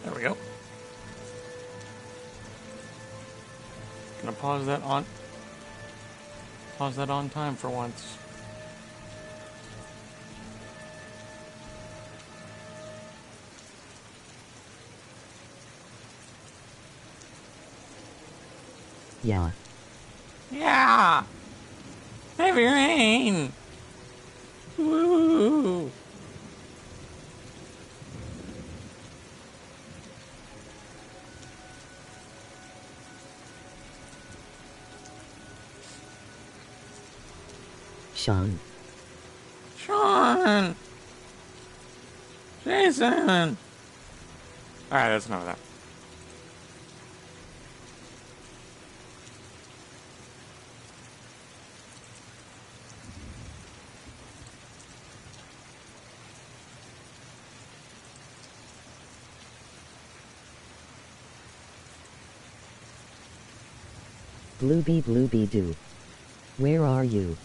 There we go. Gonna pause that on time for once. Yeah. Yeah! Heavy rain! Woo! Sean. Sean! Jason! Alright, that's enough of that. Blueby doo. Where are you?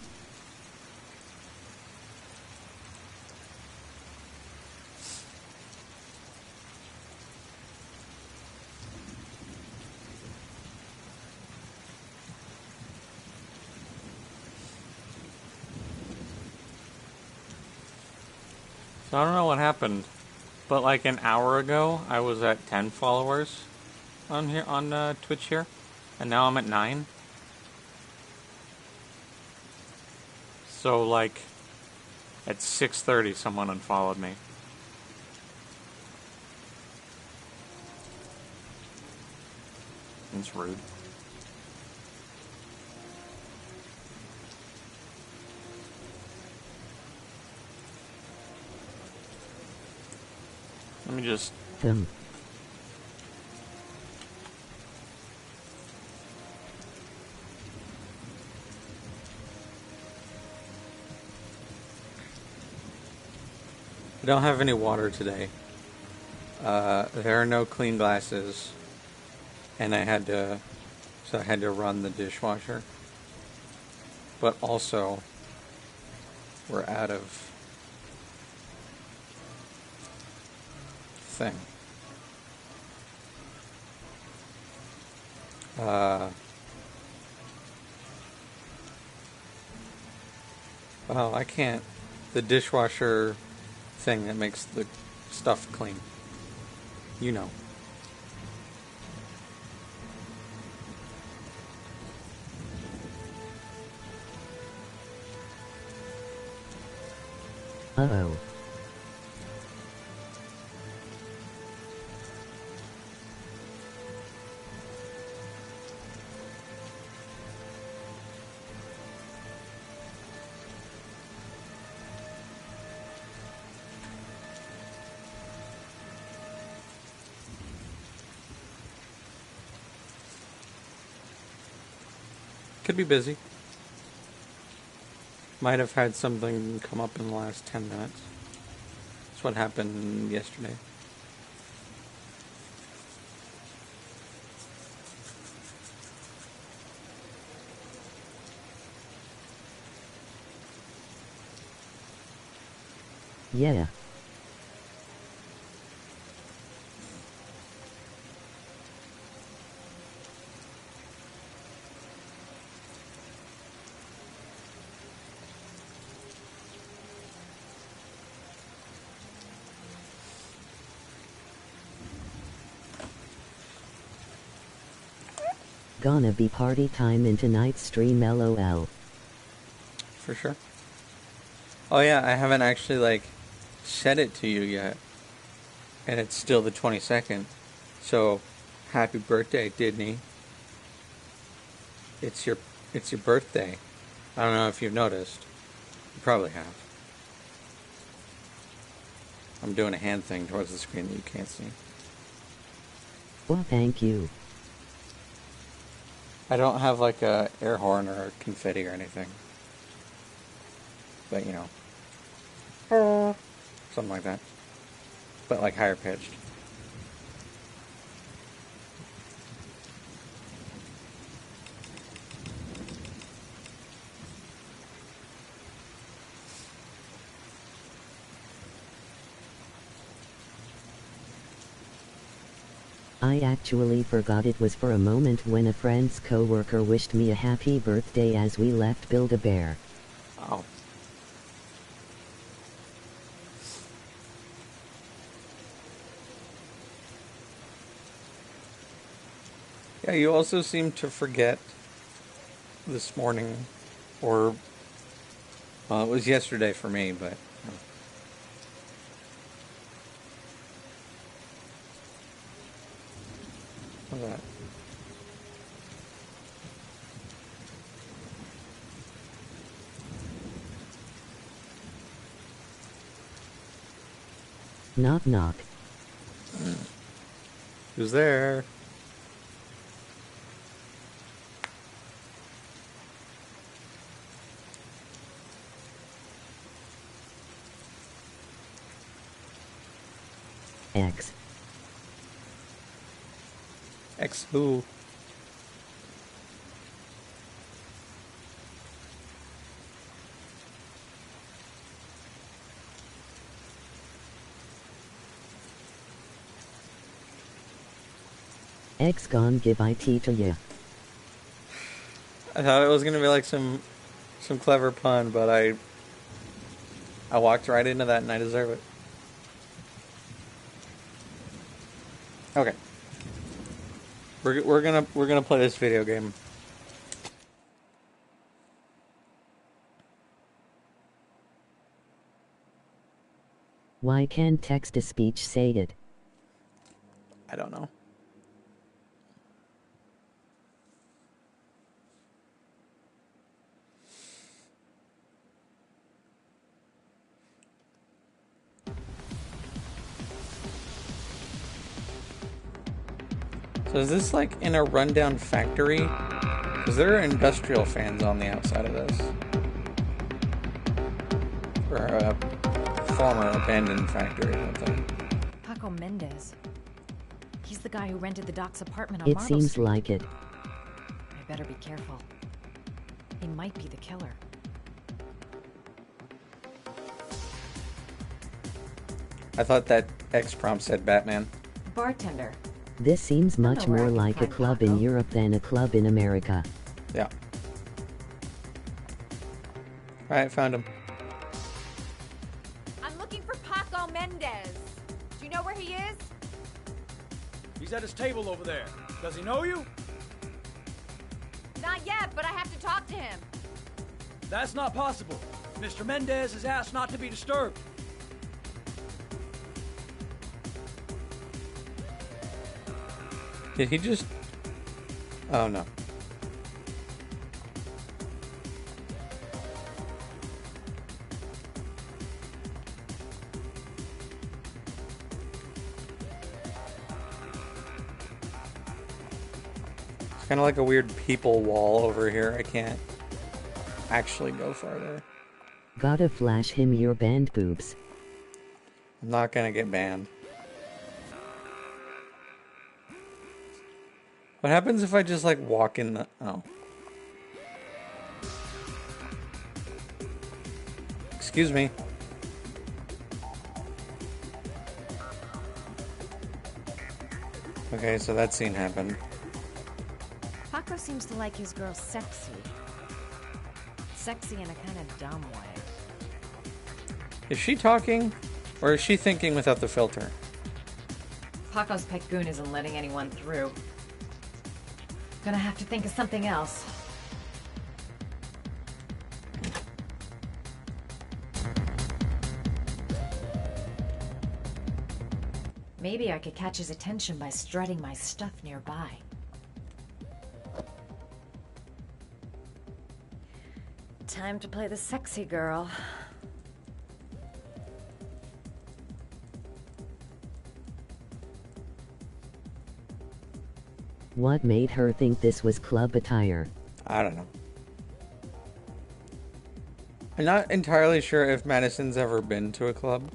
So I don't know what happened, but like an hour ago, I was at 10 followers on here on Twitch here, and now I'm at 9. So like at 6:30, someone unfollowed me. It's rude. Let me just. Them. I don't have any water today. There are no clean glasses, and I had to run the dishwasher. But also, we're out of thing. Well, I can't. The dishwasher thing that makes the stuff clean. You know. Uh-oh. Could be busy. Might have had something come up in the last 10 minutes. That's what happened yesterday. Yeah. Gonna be party time in tonight's stream, lol. For sure. Oh yeah, I haven't actually like said it to you yet. And it's still the 22nd. So, happy birthday, Disney. It's your birthday. I don't know if you've noticed. You probably have. I'm doing a hand thing towards the screen that you can't see. Well, thank you. I don't have like a air horn or confetti or anything. But you know. Something like that. But like higher pitched. I actually forgot it was for a moment when a friend's coworker wished me a happy birthday as we left Build-A-Bear. Oh. Yeah, you also seem to forget this morning, or, well, it was yesterday for me, but. What's that? Knock knock. Who's there? X. X who? X gone give IT to ya. I thought it was gonna be like some clever pun, but I walked right into that and I deserve it. Okay. We're gonna play this video game. Why can't text-to-speech say it? I don't know. So is this like in a rundown factory? Because there are industrial fans on the outside of this. Or a former abandoned factory or something. Paco Mendez. He's the guy who rented the Doc's apartment on It Marble seems Street. like it. I better be careful. He might be the killer. I thought that X prompt said Batman. Bartender. This seems know much where I more can like a find club Paco. in Europe than a club in America. Yeah. Alright, found him. I'm looking for Paco Mendez. Do you know where he is? He's at his table over there. Does he know you? Not yet, but I have to talk to him. That's not possible. Mr. Mendez has asked not to be disturbed. Did he just... Oh, no. It's kind of like a weird people wall over here. I can't actually go farther. Gotta flash him your band boobs. I'm not gonna get banned. What happens if I just like walk in the... Oh. Excuse me. Okay, so that scene happened. Paco seems to like his girls sexy. Sexy in a kind of dumb way. Is she talking? Or is she thinking without the filter? Paco's pet goon isn't letting anyone through. Gonna have to think of something else. Maybe I could catch his attention by strutting my stuff nearby. Time to play the sexy girl. What made her think this was club attire? I don't know. I'm not entirely sure if Madison's ever been to a club.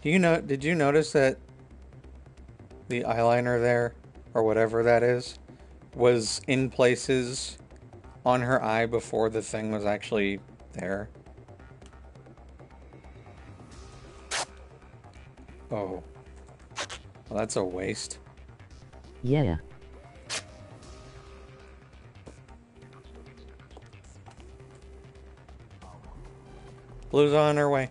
Did you notice that the eyeliner there, or whatever that is, was in places on her eye before the thing was actually there? Oh. Well, that's a waste. Yeah. Blue's on her way.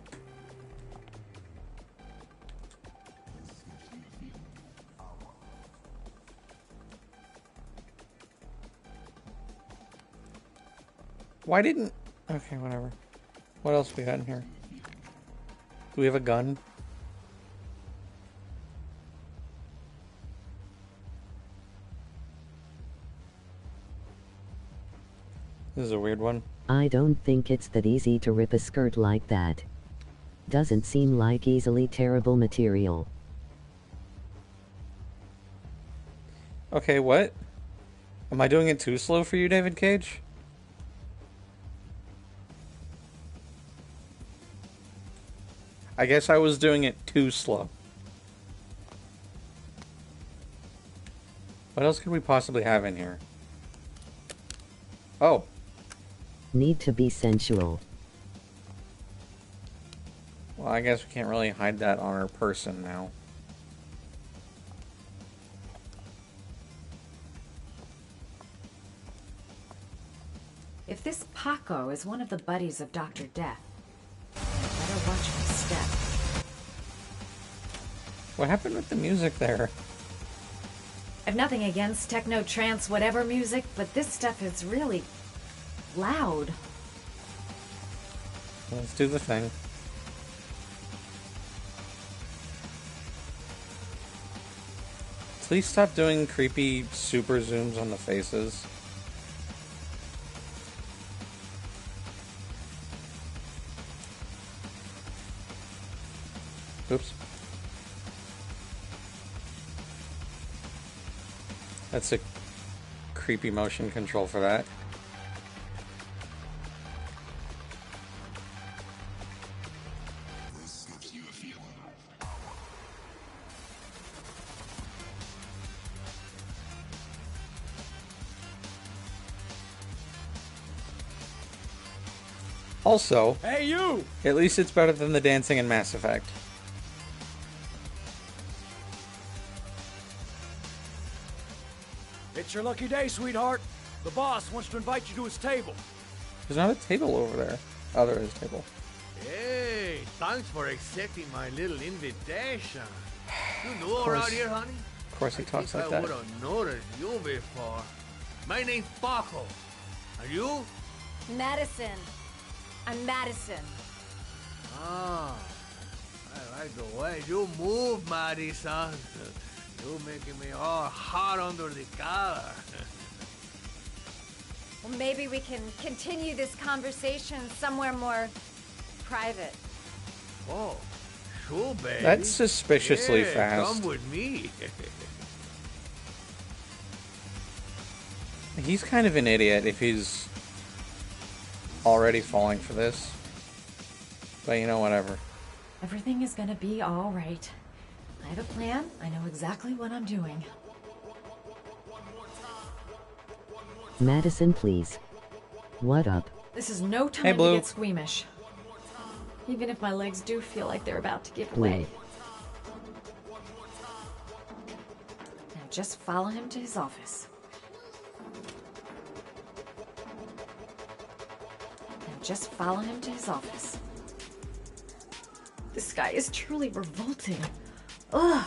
Why didn't... Okay, whatever. What else we got in here? Do we have a gun? This is a weird one. I don't think it's that easy to rip a skirt like that. Doesn't seem like easily tearable material. Okay, what? Am I doing it too slow for you, David Cage? I guess I was doing it too slow. What else could we possibly have in here? Oh. Need to be sensual. Well, I guess we can't really hide that on our person now. If this Paco is one of the buddies of Dr. Death, I better watch my step. What happened with the music there? I've nothing against techno, trance, whatever music, but this stuff is really loud. Let's do the thing. Please stop doing creepy super zooms on the faces. Oops. That's a creepy motion control for that. Also, Hey, you! at least it's better than the dancing in Mass Effect. It's your lucky day, sweetheart. The boss wants to invite you to his table. There's not a table over there. Oh, there is a table. Hey, thanks for accepting my little invitation. You know course. around here, honey? Of course he talks like I that. would have noticed you before. My name's Paco. Are you? Madison. I'm Madison. Ah, I like the way you move, Madison. You making me all hot under the collar. Well, maybe we can continue this conversation somewhere more private. Oh, sure, baby. That's suspiciously Yeah, fast. Come with me. He's kind of an idiot if he's already falling for this. But you know, whatever. Everything is gonna be all right. I have a plan. I know exactly what I'm doing. Madison, please. What up? This is no time Hey, to Blue. get squeamish. Even if my legs do feel like they're about to give Blue. way. Now just follow him to his office. Now just follow him to his office. This guy is truly revolting. Ugh.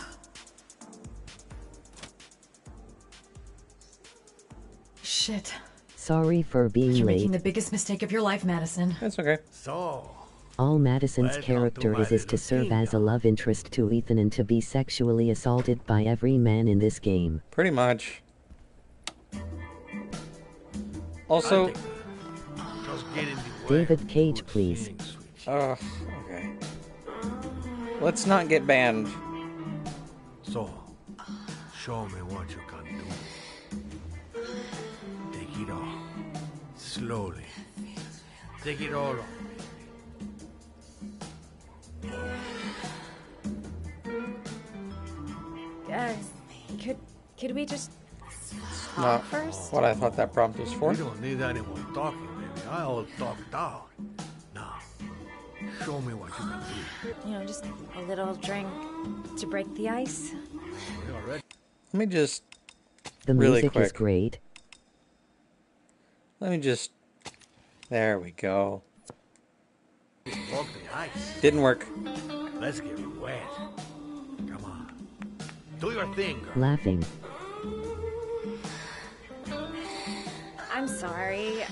Shit. Sorry for being You're making late. the biggest mistake of your life, Madison. That's okay. So, All Madison's Welcome to character my is to little serve as a kingdom. love interest to Ethan and to be sexually assaulted by every man in this game. Pretty much. Also, just get in the way. David Cage, please. okay. Let's not get banned. So, show me what you can do. Take it all. Slowly. Take it all off. Could we just Not talk first? what I thought that prompt was for. We don't need any more talking, baby. I all talked out. Now, show me what you can do. You know, just a little drink to break the ice. We already Let me just, The Really music is quick. great. there we go. broke the ice. Didn't work. Let's get wet. Come on. Do your thing, girl. Laughing. I'm sorry.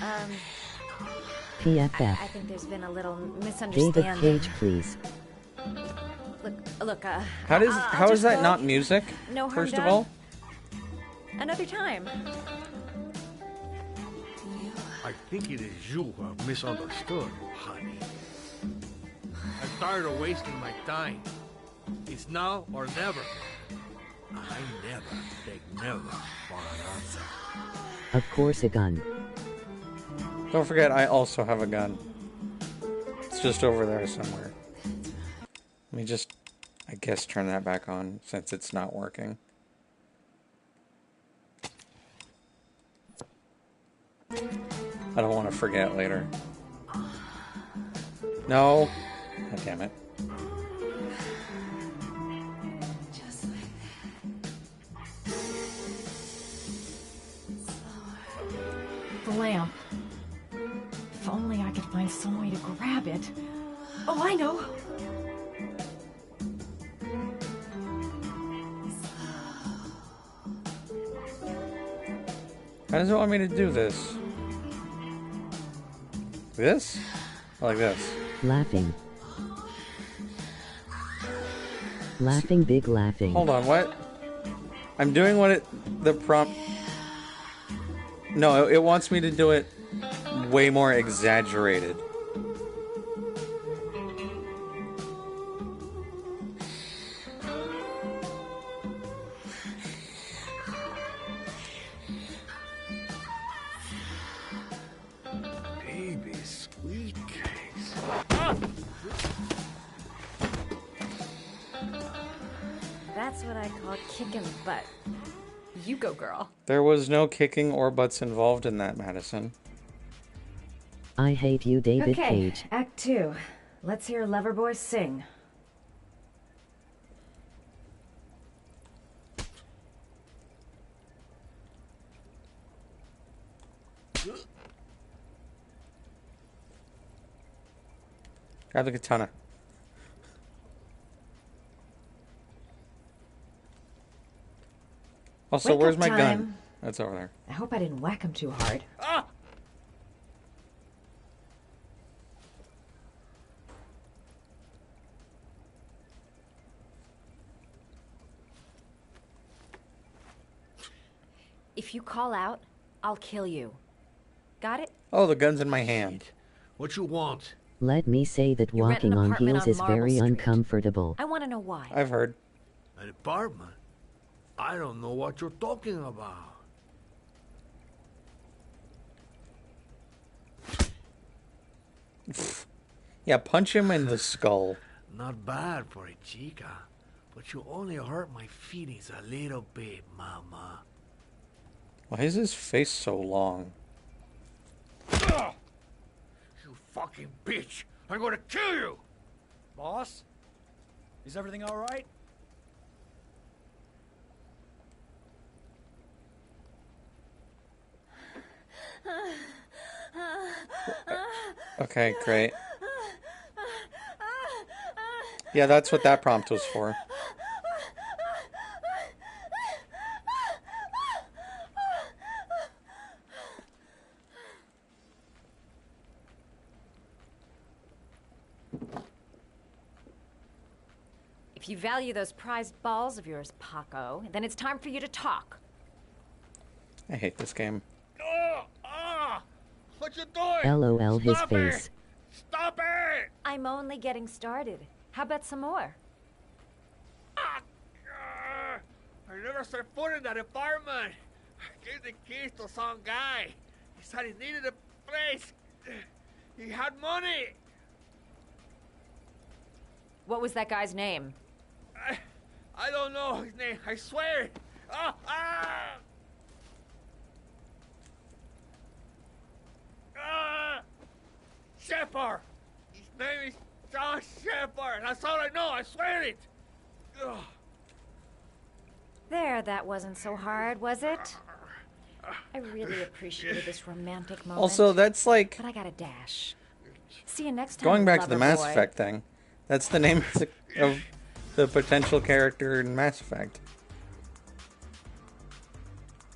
PFF. I think there's been a little David misunderstanding. Cage, please. Look, How I'll how is just that go. not music? No harm First of done. all, Another time. I think it is you who have misunderstood, honey. I'm tired of wasting my time. It's now or never. I never take never for an answer. Of course, a gun. don't forget I also have a gun. It's just over there somewhere. Let me just, I guess, turn that back on since it's not working. I don't want to forget later. No. God damn it. The lamp. If only I could find some way to grab it. Oh, I know. How does it want me to do this? This? Or like this? Laughing. Laughing, big laughing. Hold on, what? I'm doing what the prompt... No, it wants me to do it way more exaggerated. Baby, sweet cakes. That's what I call kicking butt. You go, girl. There was no kicking or butts involved in that, Madison. I hate you, David Okay, Cage. Act 2. Let's hear Loverboy sing. Grab the katana. Also, Wake where's up my gun? time. That's over there. I hope I didn't whack him too hard. If you call out, I'll kill you. Got it? Oh, the gun's in my hand. What you want? Let me say that You rent an walking on apartment heels on is Marble very Street. uncomfortable. I want to know why. I've heard. An apartment? I don't know what you're talking about. Yeah, punch him in the skull. Not bad for a chica, but you only hurt my feelings a little bit, mama. Why is his face so long? You fucking bitch! I'm gonna kill you! Boss? Is everything all right? Okay, great. Yeah, that's what that prompt was for. If you value those prized balls of yours, Paco, then it's time for you to talk. I hate this game. What you doing? LOL his Stop face. It! Stop it! I'm only getting started. How about some more? I never set foot in that apartment. I gave the keys to some guy. He said he needed a place. He had money. What was that guy's name? I don't know his name. I swear. Ah! Ah! Ah! Shepard! His name is John Shepard. That's all I know. I swear it. Ugh. There, that wasn't so hard, was it? I really appreciated this romantic moment. Also, that's like But I got a dash. See you next time. going back to the lover Mass boy. Effect thing. That's the name of the potential character in Mass Effect.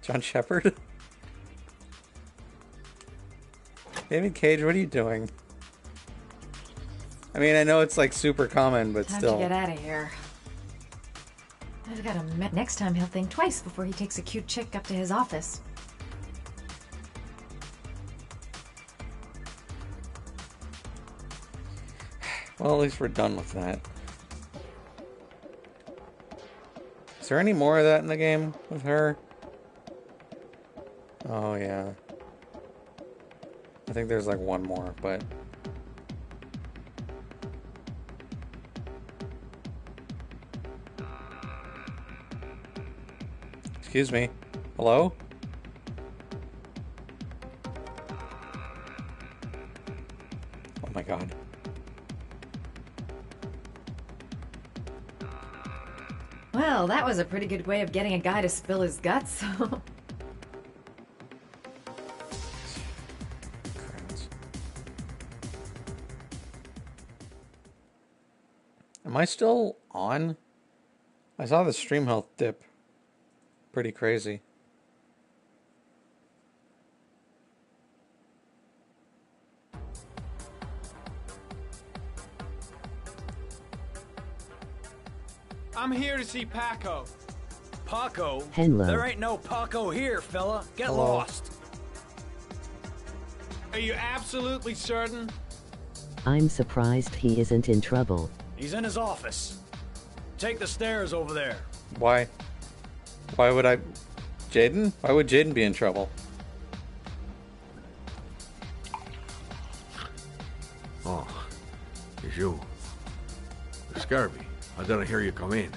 John Shepard? David Cage, what are you doing? I mean, I know it's like super common, but Time still. to get out of here. I've got a next time he'll think twice before he takes a cute chick up to his office. Well, at least we're done with that. Is there any more of that in the game with her? Oh, yeah. I think there's like one more, but... Excuse me. Hello? Oh my god. Well, that was a pretty good way of getting a guy to spill his guts. Crowds. Am I still on? I saw the stream health dip. Pretty crazy. I'm here to see Paco. Paco? Hello. There ain't no Paco here, fella. Get Hello. lost. Are you absolutely certain? I'm surprised he isn't in trouble. He's in his office. Take the stairs over there. Why? Why would I... Jaden? Why would Jaden be in trouble? Oh, it's you. You scared me. I didn't hear you come in.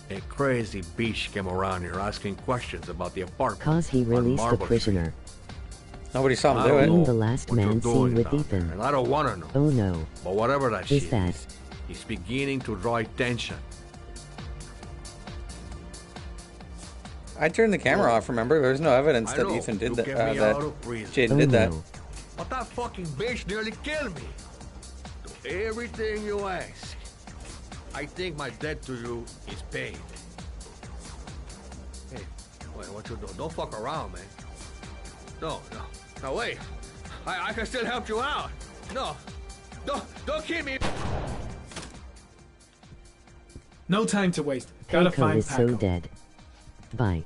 A crazy bitch came around here asking questions about the apartment. Cause he on released the Marble prisoner. Nobody saw Street. him I do don't it. know Being the last what you're man doing seen with down Ethan. there, and I don't want to know. Oh no. But whatever that Is shit that- is, it's beginning to draw attention. I turned the camera off, remember? There's no evidence I that know, Ethan did you that. get me That out of prison. Jaden Oh did that. no. But that fucking bitch nearly killed me. Do everything you ask. I think my debt to you is paid. Hey, wait, what you doing? Don't fuck around, man. No. Now wait. I can still help you out. No. Don't keep me. No time to waste. Gotta Paco find is so Paco. dead. Bye.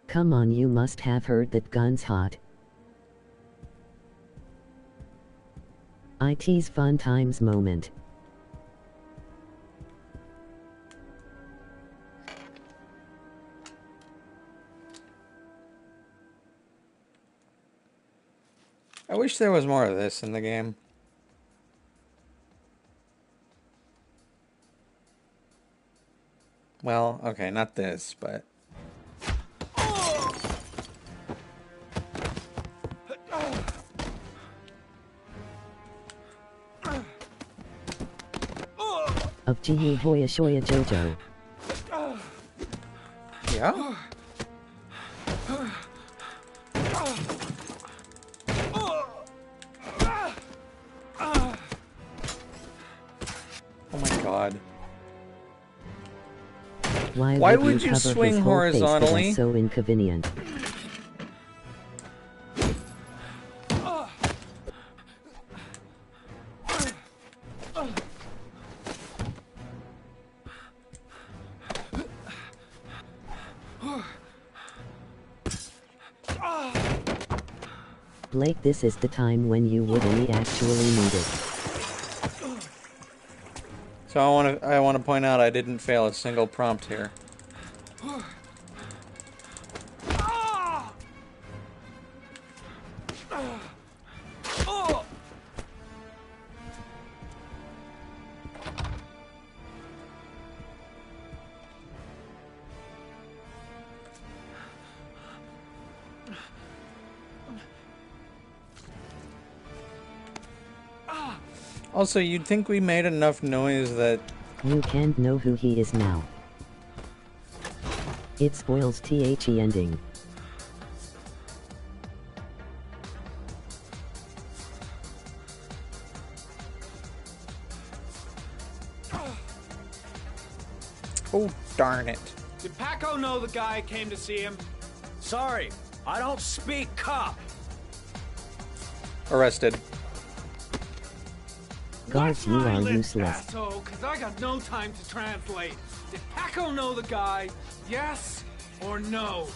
Come on, you must have heard that gun's hot. IT's fun times moment. I wish there was more of this in the game. Well, okay, not this, but... Of Jihi Hoya Shoya Jojo. Yeah? Oh my god. Why would you cover swing his whole face with horizontally? us so inconvenient? Blake, this is the time when you would only actually need it. So I want to point out I didn't fail a single prompt here. Also, you'd think we made enough noise that... You can't know who he is now. It spoils the ending. Oh, darn it. Did Paco know the guy came to see him? Sorry, I don't speak cop. Arrested. Guards, you are useless. Asshole, cause I got no time to translate. Did Paco know the guy? Yes or no?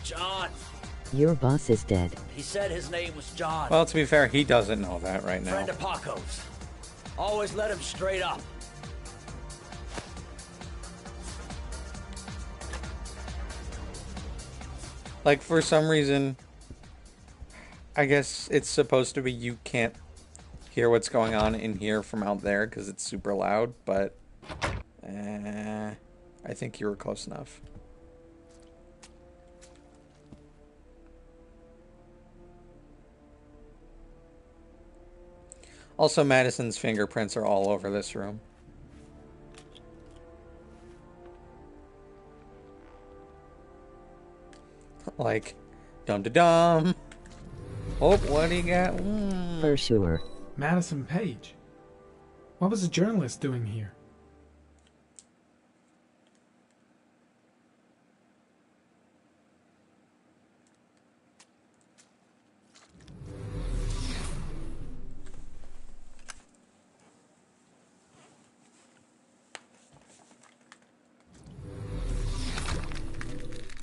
John. Your boss is dead. He said his name was John. Well, to be fair, he doesn't know that right now. Friend of Paco's. Always let him straight up. Like, for some reason, I guess it's supposed to be you can't hear what's going on in here from out there because it's super loud, but I think you were close enough. Also, Madison's fingerprints are all over this room. Like, dum-da-dum. Oh, what do you got? For sure. Madison Page. What was a journalist doing here?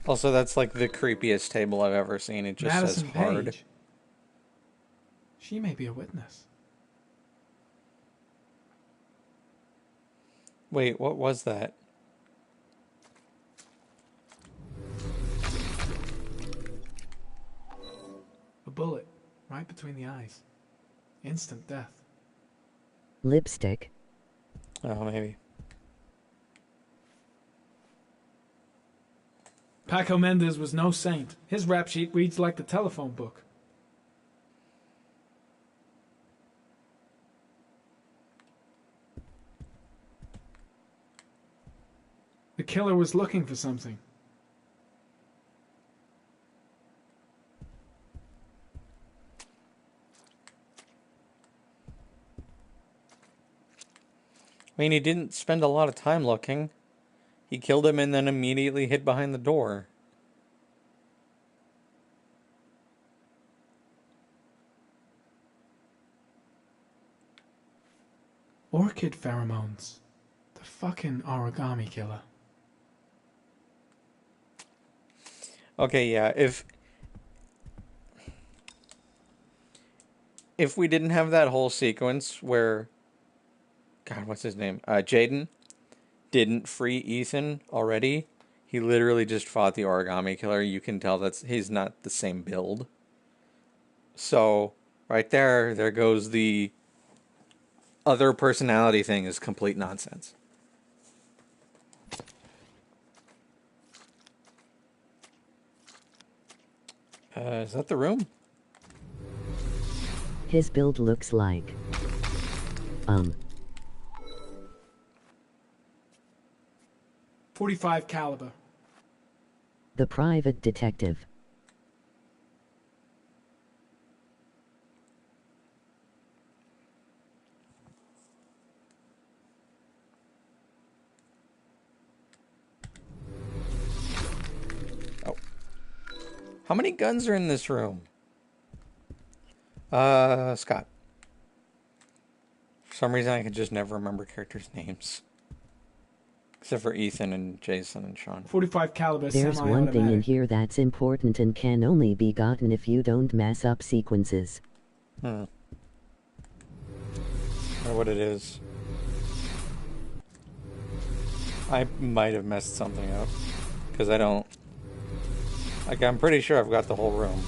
Also, that's like the creepiest table I've ever seen. It just Madison says hard. Page. She may be a witness. Wait, what was that? A bullet, right between the eyes. Instant death. Lipstick. Oh, maybe. Paco Mendez was no saint. His rap sheet reads like the telephone book. The killer was looking for something. I mean, he didn't spend a lot of time looking. He killed him and then immediately hid behind the door. Orchid pheromones. The fucking origami killer. Okay, yeah, if we didn't have that whole sequence where, God, what's his name? Jaden didn't free Ethan already. He literally just fought the origami killer. You can tell he's not the same build. So, right there goes the other personality thing is complete nonsense. Is that the room? His build looks like... 45 caliber. The private detective. Oh. How many guns are in this room? Scott. For some reason I can just never remember characters' names. Except for Ethan and Jason and Sean. 45 caliber There's one thing in here that's important and can only be gotten if you don't mess up sequences. Or what it is. I might have messed something up. Because I don't... Like, I'm pretty sure I've got the whole room.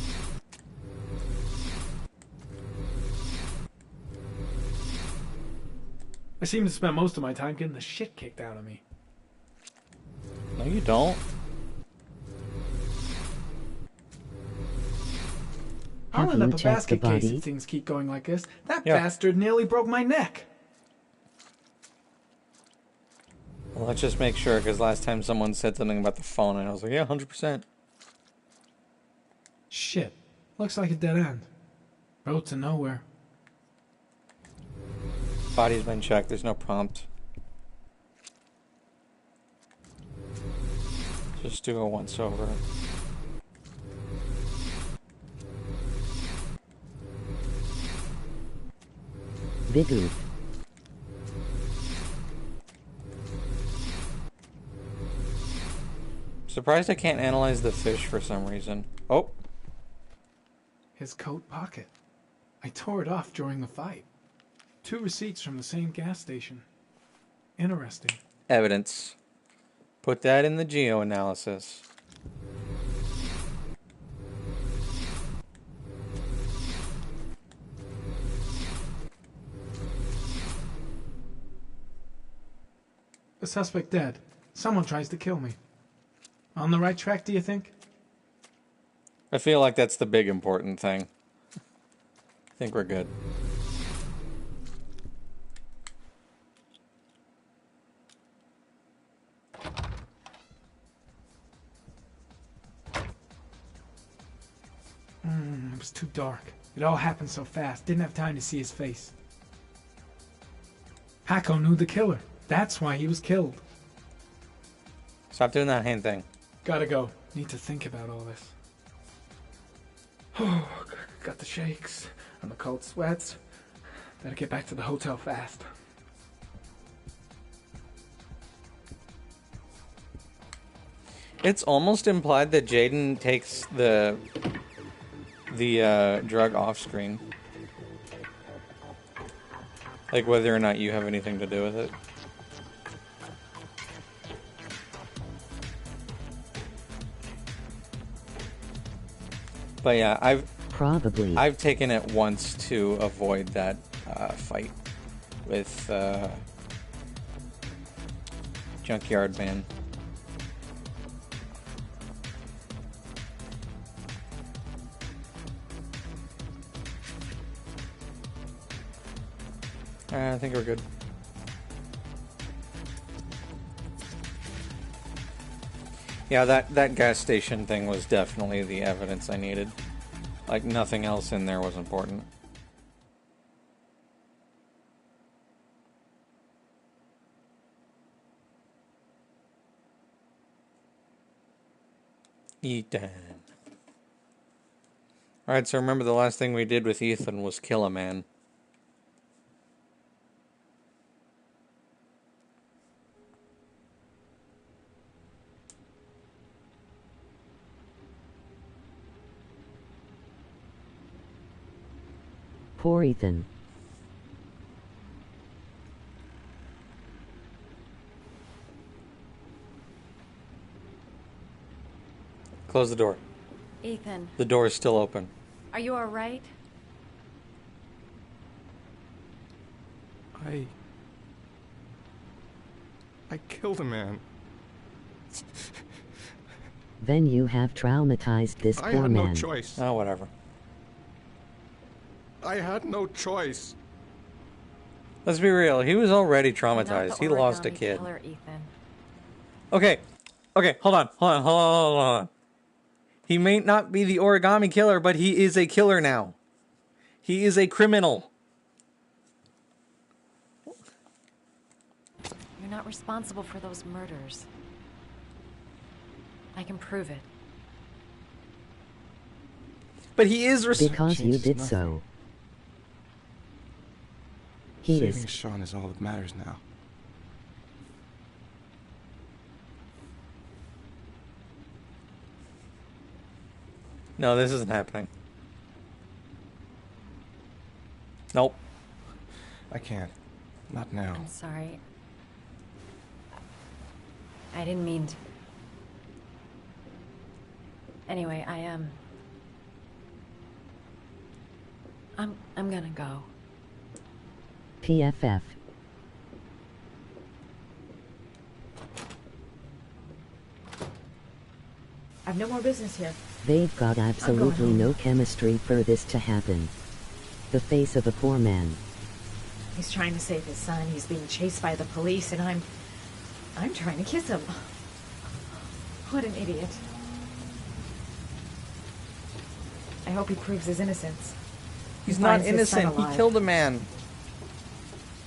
I seem to spend most of my time getting the shit kicked out of me. No, you don't. I'll Have end you up a checked the basket case body? if things keep going like this. That Yeah. bastard nearly broke my neck. Well, let's just make sure, because last time someone said something about the phone, and I was like, yeah, 100%. Shit. Looks like a dead end. Road to nowhere. Body's been checked. There's no prompt. Just do a once over. Big oof. Surprised I can't analyze the fish for some reason. Oh, His coat pocket. I tore it off during the fight. 2 receipts from the same gas station. Interesting. evidence. Put that in the geo-analysis. The suspect dead. Someone tries to kill me. On the right track, do you think? I feel like that's the big important thing. I think we're good. It was too dark. It all happened so fast. Didn't have time to see his face. Hako knew the killer. That's why he was killed. Stop doing that hand thing. Gotta go. Need to think about all this. Oh, got the shakes and the cold sweats. Better get back to the hotel fast. It's almost implied that Jaden takes the drug off screen. Like whether or not you have anything to do with it. But yeah, I've taken it once to avoid that fight with Junkyard Man. I think we're good. Yeah, that gas station thing was definitely the evidence I needed. Like, nothing else in there was important. Ethan. Alright, so remember the last thing we did with Ethan was kill a man. Poor Ethan. Close the door. Ethan, The door is still open. are you alright? I killed a man. Then you have traumatized this I poor had man. no choice. Oh, whatever. I had no choice. Let's be real. He was already Not traumatized. the He lost a origami kid. killer, Ethan. Okay. Okay, hold on. He may not be the origami killer, but he is a killer now. He is a criminal. You're not responsible for those murders. I can prove it. But he is Because you Changes did nothing. so. He Saving is. Sean is all that matters now. No, this isn't happening. Nope. I can't. Not now. I'm sorry. I didn't mean to. Anyway, I'm gonna go. PFF. I've no more business here. They've got absolutely no chemistry for this to happen. The face of a poor man. He's trying to save his son. He's being chased by the police, and I'm trying to kiss him. What an idiot. I hope he proves his innocence. He's And not finds his son innocent. He alive. killed a man.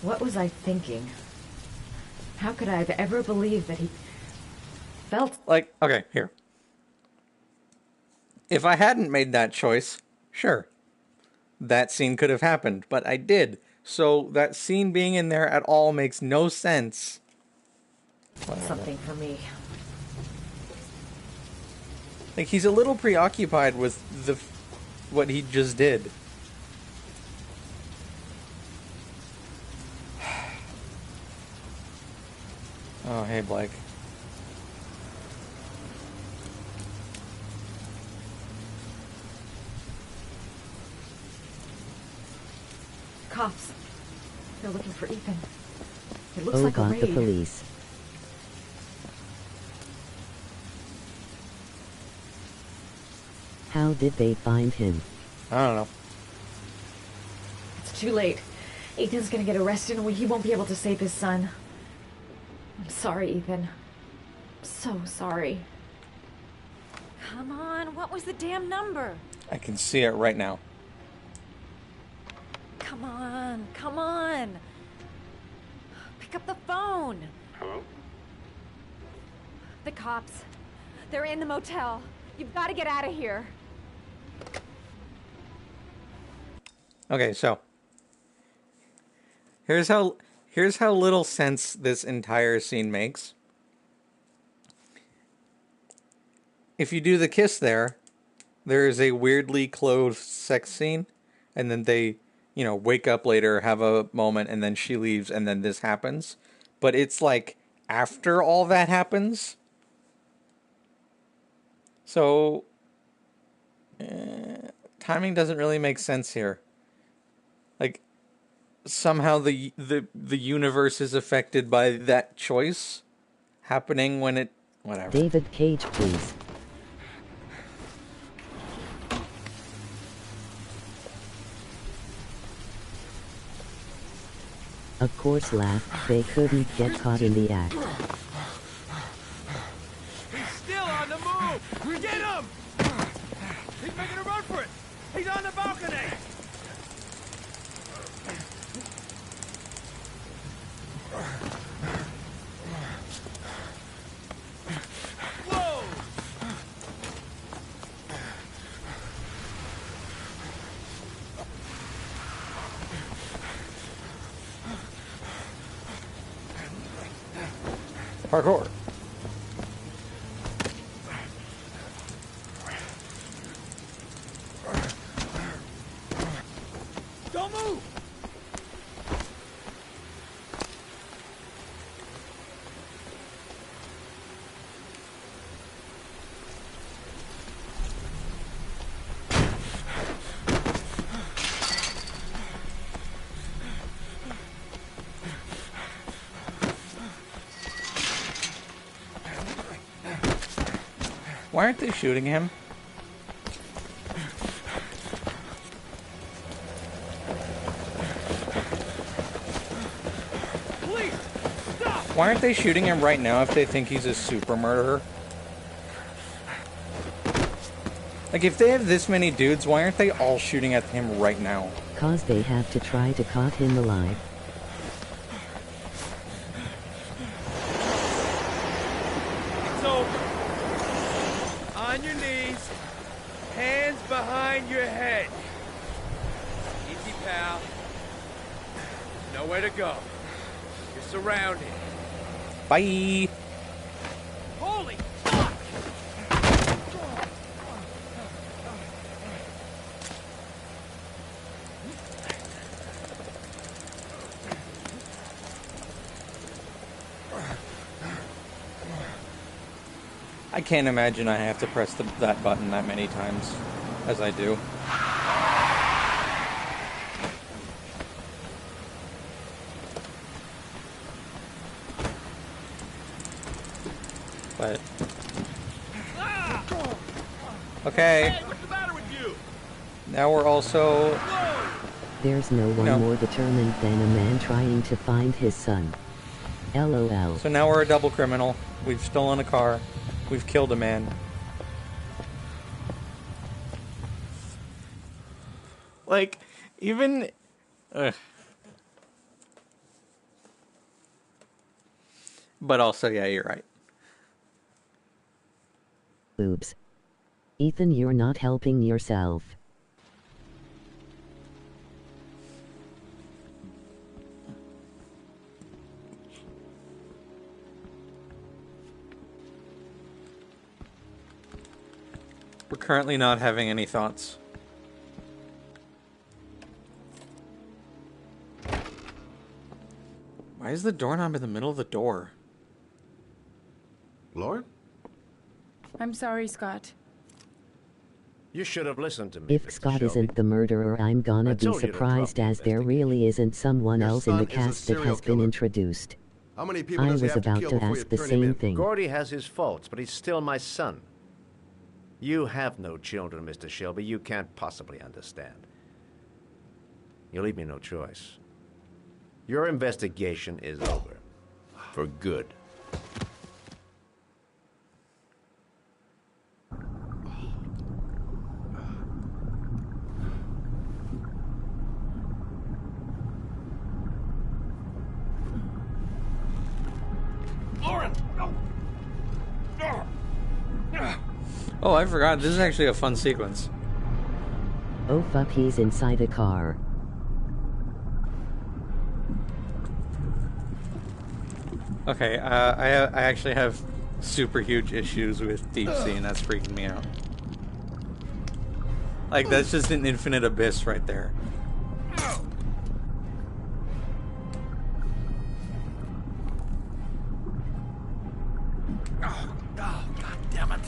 What was I thinking? How could I have ever believed that he felt... Like, okay, here. If I hadn't made that choice, sure. That scene could have happened, but I did. So that scene being in there at all makes no sense. something for me? Like, he's a little preoccupied with what he just did. Oh, hey, Blake. Cops. They're looking for Ethan. It looks Oh like a god, raid. the police. How did they find him? I don't know. It's too late. Ethan's gonna get arrested and he won't be able to save his son. I'm sorry, Ethan. I'm so sorry. Come on, what was the damn number? I can see it right now. Come on, come on. Pick up the phone. Hello? The cops. They're in the motel. You've got to get out of here. Okay, so here's how little sense this entire scene makes. If you do the kiss there is a weirdly clothed sex scene, and then they, wake up later, have a moment, and then she leaves, and then this happens. But it's like after all that happens. So timing doesn't really make sense here. Like, somehow the universe is affected by that choice happening when it... Whatever. David Cage, please. Of course, laugh. They couldn't get caught in the act. He's still on the move! Get him! He's making a run for it! He's on the balcony! Whoa! Parkour. Don't move! Why aren't they shooting him? Please! Stop! Why aren't they shooting him right now if they think he's a super murderer? Like, if they have this many dudes, why aren't they all shooting at him right now? 'Cause they have to try to caught him alive. It's over. On your knees. Hands behind your head. Easy, pal. Nowhere to go. You're surrounded. Bye! Holy fuck! I can't imagine I have to press that button that many times as I do. But Okay. Hey, what's the matter with you? Now we're also... There's no one No. more determined than a man trying to find his son. LOL. So now we're a double criminal. We've stolen a car. We've killed a man. Like, even... Ugh. But also, yeah, you're right. Oops. Ethan, you're not helping yourself. We're currently not having any thoughts. Why is the doorknob in the middle of the door? Lauren? I'm sorry, Scott. You should have listened to me. If Mr. Scott Shelby. isn't the murderer, I'm gonna I be told you to surprised drop the as there really isn't someone Your else in the son is a cast that serial has been killer. introduced. How many people I does he was have to about kill to before you ask the turn him same in? thing. Gordy has his faults, but he's still my son. You have no children, Mr. Shelby. You can't possibly understand. You leave me no choice. Your investigation is over. For good. Lauren! No! Oh, I forgot. This is actually a fun sequence. Oh fuck, he's inside a car. Okay, I actually have super huge issues with deep sea, and that's freaking me out. Like, that's just an infinite abyss right there. Oh, God damn it.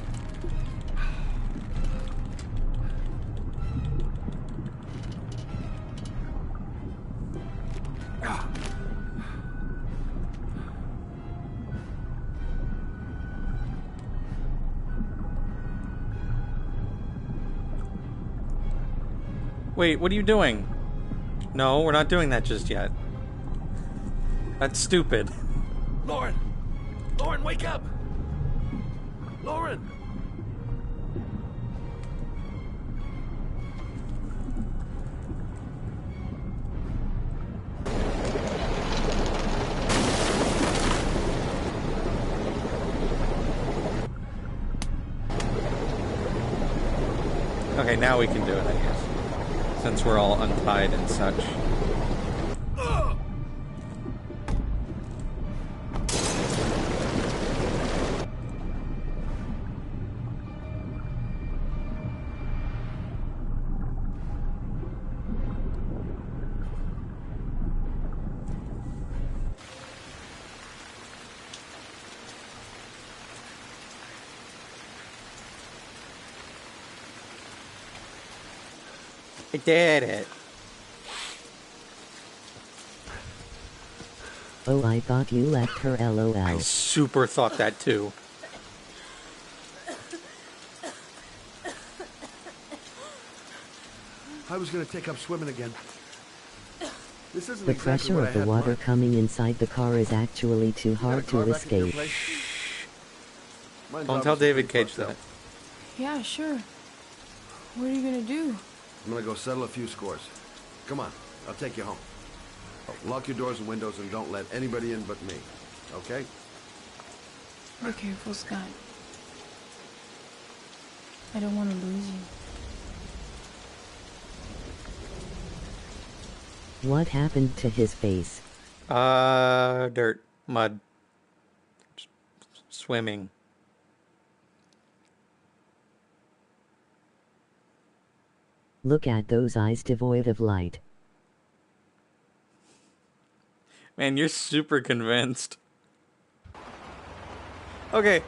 Wait, what are you doing? No, we're not doing that just yet. That's stupid. Lauren! Lauren, wake up! Lauren! Okay, now we can do it, I guess. Since we're all untied and such. I did it. Oh, I thought you left her, I LOL. super thought that too. I was gonna take up swimming again. This isn't The exactly pressure what of I the had water planned. coming inside the car is actually too You got a hard car to back at your escape. place? Mine's Don't tell obviously David pretty Cage fucked that. up. Yeah, sure. What are you gonna do? I'm gonna go settle a few scores. Come on, I'll take you home. Oh, lock your doors and windows and don't let anybody in but me. Okay? Be careful, Scott. I don't want to lose you. What happened to his face? Dirt, mud, swimming. Look at those eyes devoid of light. Man, you're super convinced. Okay.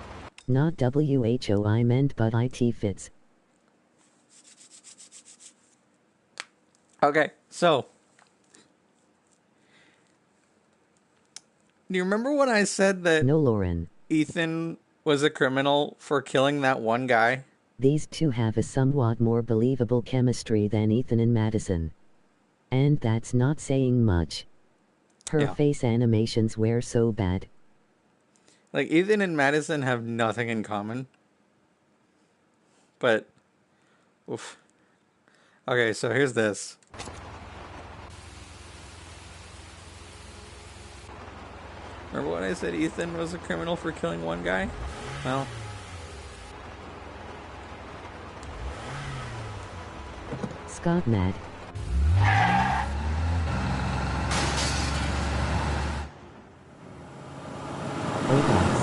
Not WHO I meant, but IT fits. Okay, so. Do you remember when I said that No, Lauren. Ethan was a criminal for killing that one guy? These two have a somewhat more believable chemistry than Ethan and Madison. And that's not saying much. Her Yeah. face animations were so bad. Like, Ethan and Madison have nothing in common. But, oof. Okay, so here's this. Remember when I said Ethan was a criminal for killing one guy? Well, Scott mad. Oh gods.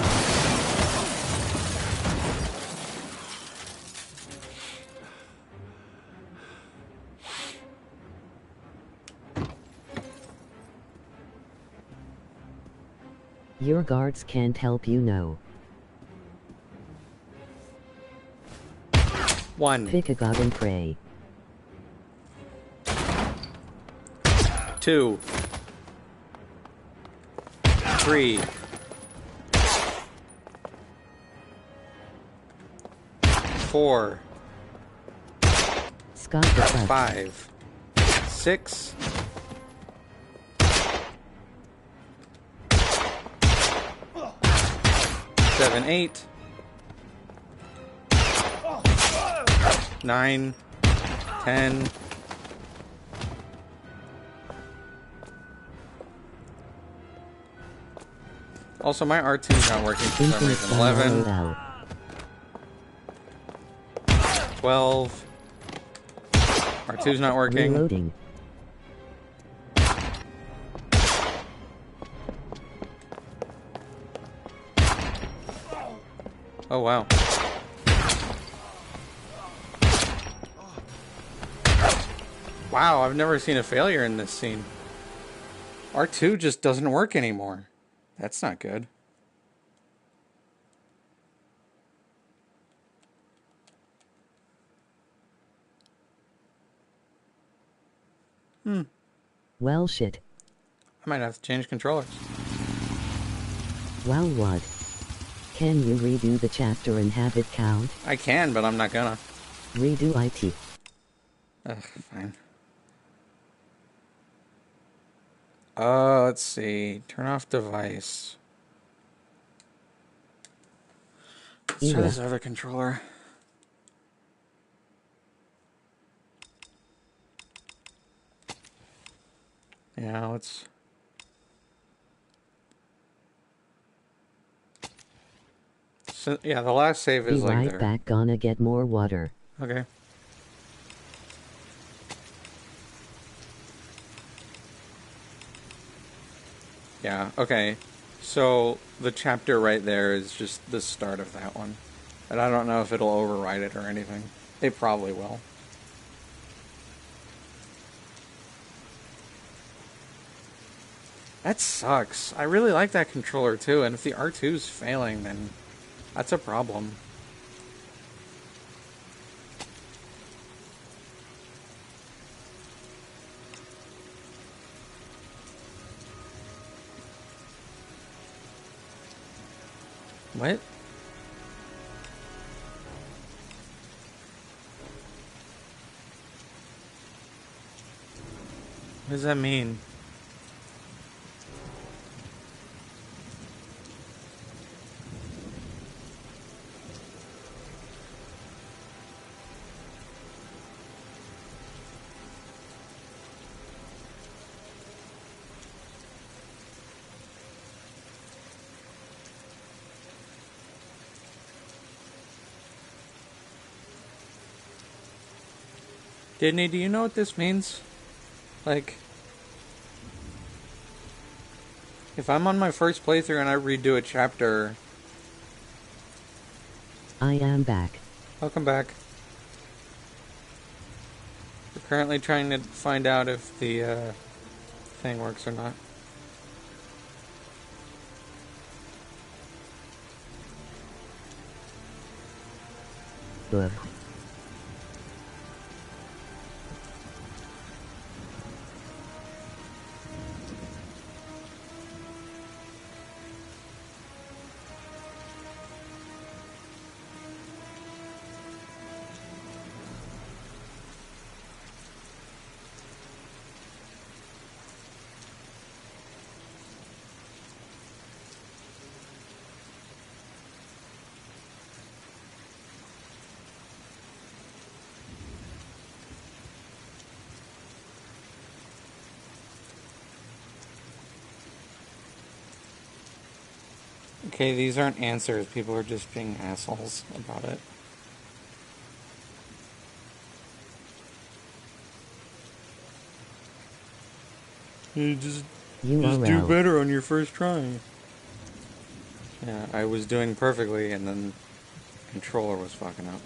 Your guards can't help you, no. one, Pick a god and pray. 2, 3, 4, Scott the fuck. 5, 6, 7, 8, 9, 10. Also, my R2's not working for some Infinite reason. fun 11, LOL. 12. R2's not working. Reloading. Oh, wow. Wow, I've never seen a failure in this scene. R2 just doesn't work anymore. That's not good. Well shit. I might have to change controllers. Well what? Can you redo the chapter and have it count? I can, but I'm not gonna. Redo IT. Ugh, fine. Let's see. Turn off device. Let's try Yeah. this other controller. Yeah, let's... So, yeah, the last save Be is like right there. back, gonna get more water. Okay. Yeah, okay. So the chapter right there is just the start of that one. And I don't know if it'll override it or anything. It probably will. That sucks. I really like that controller too, and if the R2's failing, then that's a problem. What? What does that mean? Disney, do you know what this means? Like, if I'm on my first playthrough and I redo a chapter... I am back. Welcome back. We're currently trying to find out if the thing works or not. Ugh. Okay, these aren't answers. People are just being assholes about it. You just do better on your first try. Yeah, I was doing perfectly, and then the controller was fucking up.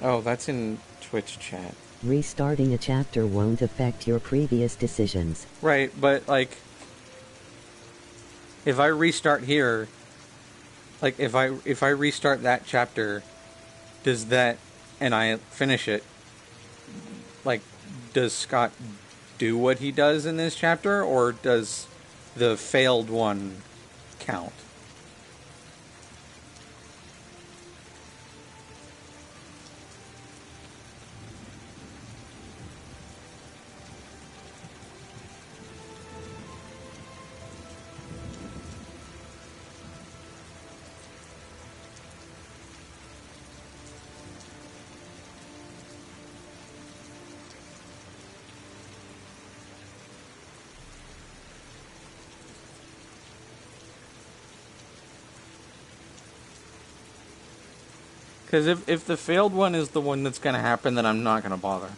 Oh, that's in Twitch chat. Restarting a chapter won't affect your previous decisions. Right, but like, if I restart here, like if I restart that chapter, does that, and I finish it, like, does Scott do what he does in this chapter, or does the failed one count? Because if the failed one is the one that's going to happen, then I'm not going to bother.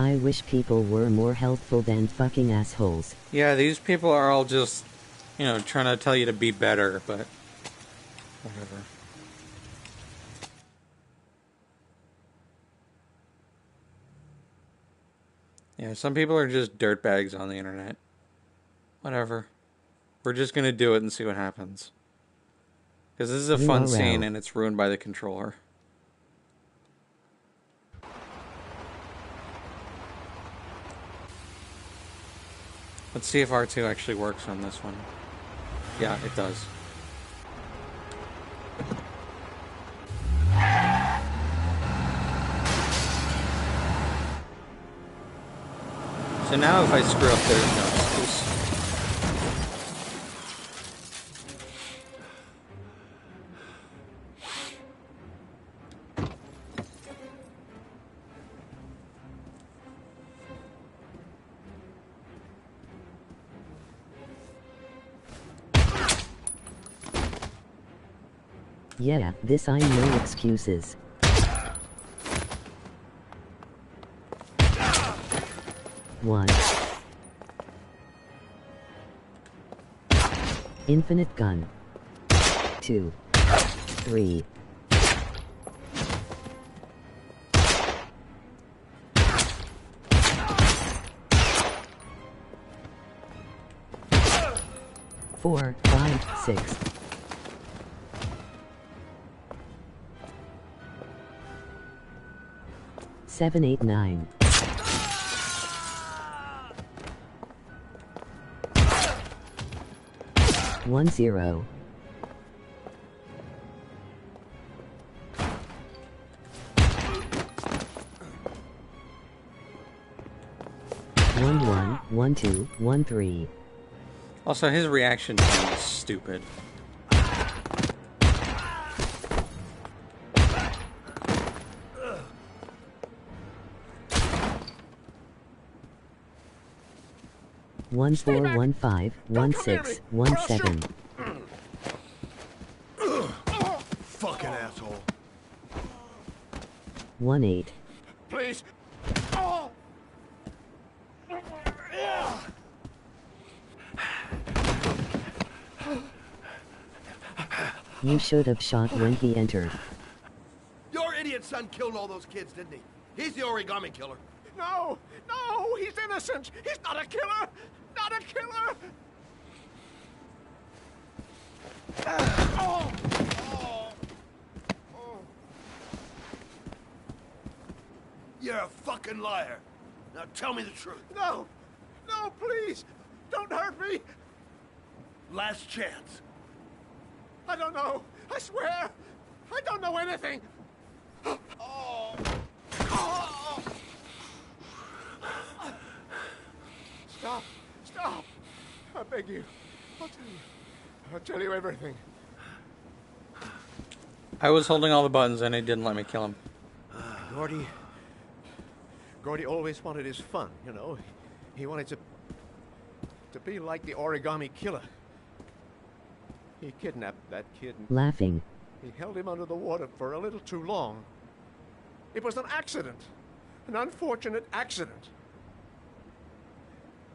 I wish people were more helpful than fucking assholes. Yeah, these people are all just, you know, trying to tell you to be better, but whatever. Yeah, some people are just dirtbags on the internet. Whatever. We're just gonna do it and see what happens. Because this is a fun scene and it's ruined by the controller. Let's see if R2 actually works on this one. Yeah, it does. So now if I screw up, there's no excuse. Yeah, this I no excuses. One. Infinite gun. 2. 3. Four, 5, 6. 7, 8, 9. 1, 0. 1, 1, 1, 2, 1, 3. Also, his reaction time is stupid. One, 4, 1, 5, 1, 6, 1, 7. Fucking asshole. 1, 8. Please. You should have shot when he entered. son killed all those kids, didn't he? He's the origami killer. No! No! He's innocent! He's not a killer! Not a killer! You're a fucking liar. Now tell me the truth. No! No, please! Don't hurt me! Last chance. I don't know. I swear! I don't know anything! Stop! Stop! I beg you. I'll tell you everything. I was holding all the buttons and it didn't let me kill him. Gordy always wanted his fun, you know. He wanted to be like the origami killer. He kidnapped that kid and Laughing. he held him under the water for a little too long. It was an accident. An unfortunate accident.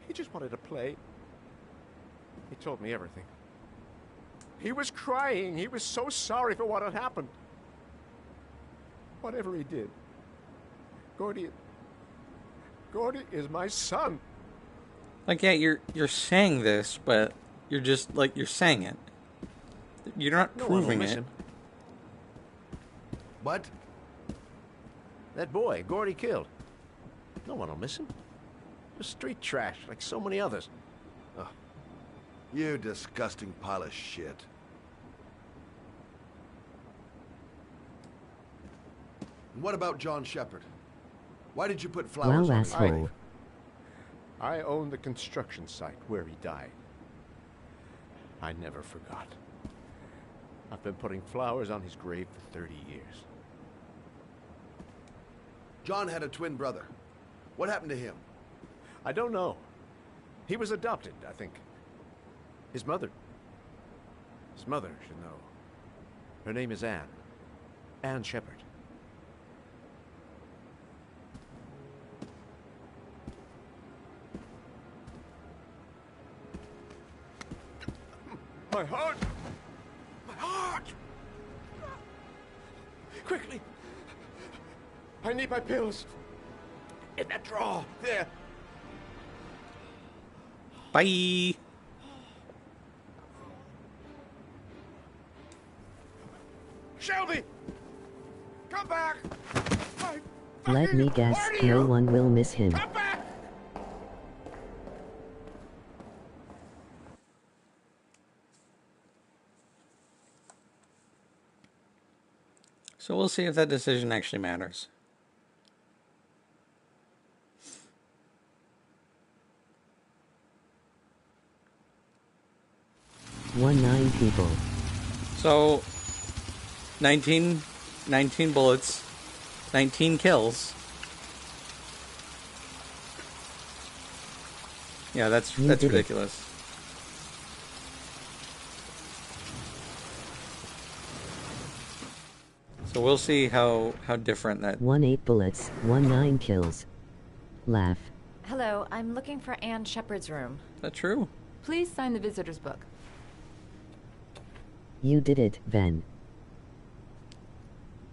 He just wanted to play. He told me everything. He was crying. He was so sorry for what had happened. Whatever he did, Gordy is my son. Like, yeah, you're saying this, but you're just like you're saying it. You're not No one will proving miss it. him. What? That boy, Gordy killed. No one will miss him. He was street trash, like so many others. Oh, you disgusting pile of shit. And what about John Shepard? Why did you put flowers Well, on his grave? asshole. I own the construction site where he died. I never forgot. I've been putting flowers on his grave for 30 years. John had a twin brother. What happened to him? I don't know. He was adopted, I think. His mother should know. Her name is Anne. Anne Shepard. My heart! My heart! Quickly! I need my pills. In that drawer, there. Bye. Shelby! Come back! Let me guess, no one will miss him. Come back! So we'll see if that decision actually matters. One 9 people. So 19 bullets, 19 kills. Yeah, that's You did it. ridiculous. So we'll see how different that. 1 8 bullets, 1 9 kills. Laugh. Hello, I'm looking for Anne Shepard's room. Is that true? Please sign the visitor's book. You did it, Ven.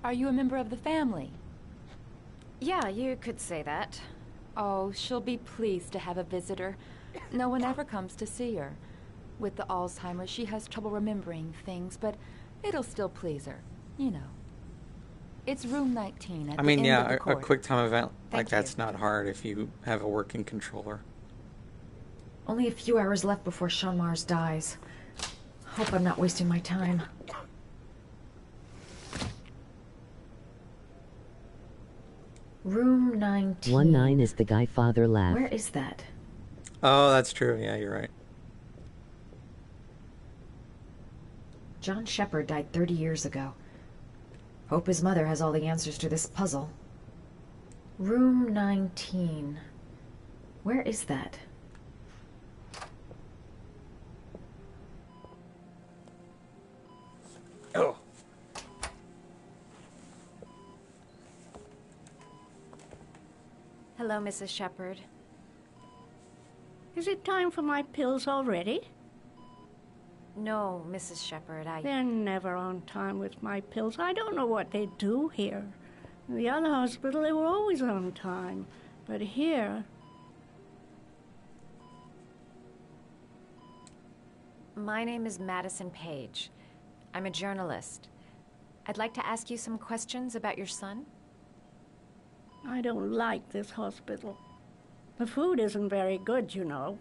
Are you a member of the family? Yeah, you could say that. Oh, she'll be pleased to have a visitor. No one ever comes to see her. With the Alzheimer's, she has trouble remembering things, but it'll still please her. You know. It's room 19 at I the mean, end of yeah, the a corridor. quick time event like Thank that's you. not hard if you have a working controller. Only a few hours left before Sean Mars dies. Hope I'm not wasting my time. Room 19. 1 9 is the guy father laugh. Where is that? Oh, that's true. Yeah, you're right. John Shepard died 30 years ago. Hope his mother has all the answers to this puzzle. Room 19. Where is that? Oh. Hello, Mrs. Shepard. Is it time for my pills already? No, Mrs. Shepard, They're never on time with my pills. I don't know what they do here. In the other hospital, they were always on time. But here... My name is Madison Page. I'm a journalist. I'd like to ask you some questions about your son. I don't like this hospital. The food isn't very good, you know.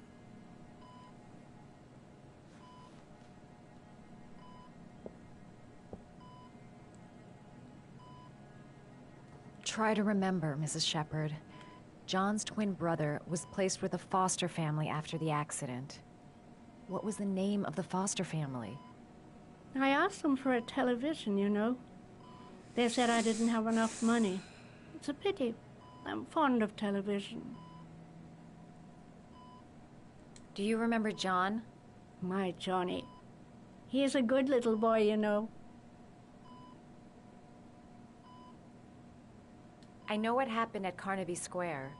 Try to remember, Mrs. Shepard. John's twin brother was placed with a foster family after the accident. What was the name of the foster family? I asked them for a television, you know. They said I didn't have enough money. It's a pity. I'm fond of television. Do you remember John? My Johnny. He is a good little boy, you know. I know what happened at Carnaby Square.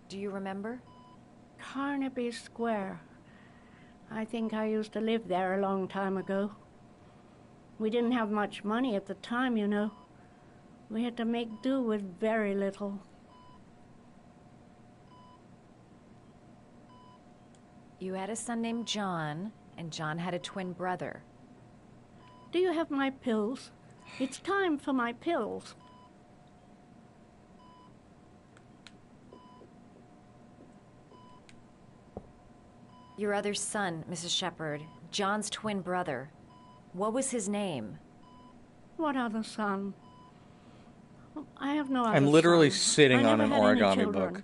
Do you remember? Carnaby Square. I think I used to live there a long time ago. We didn't have much money at the time, you know. We had to make do with very little. You had a son named John, and John had a twin brother. Do you have my pills? It's time for my pills. Your other son, Mrs. Shepard, John's twin brother. What was his name? What other son? I have no other I'm literally son. sitting I on never an had any origami children. book.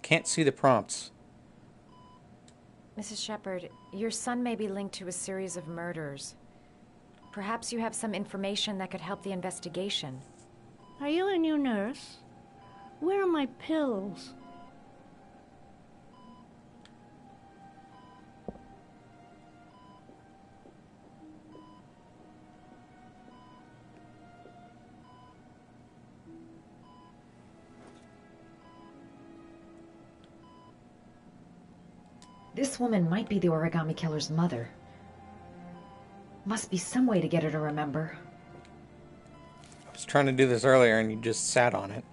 Can't see the prompts. Mrs. Shepard, your son may be linked to a series of murders. Perhaps you have some information that could help the investigation. Are you a new nurse? Where are my pills? This woman might be the origami killer's mother. Must be some way to get her to remember. I was trying to do this earlier and you just sat on it.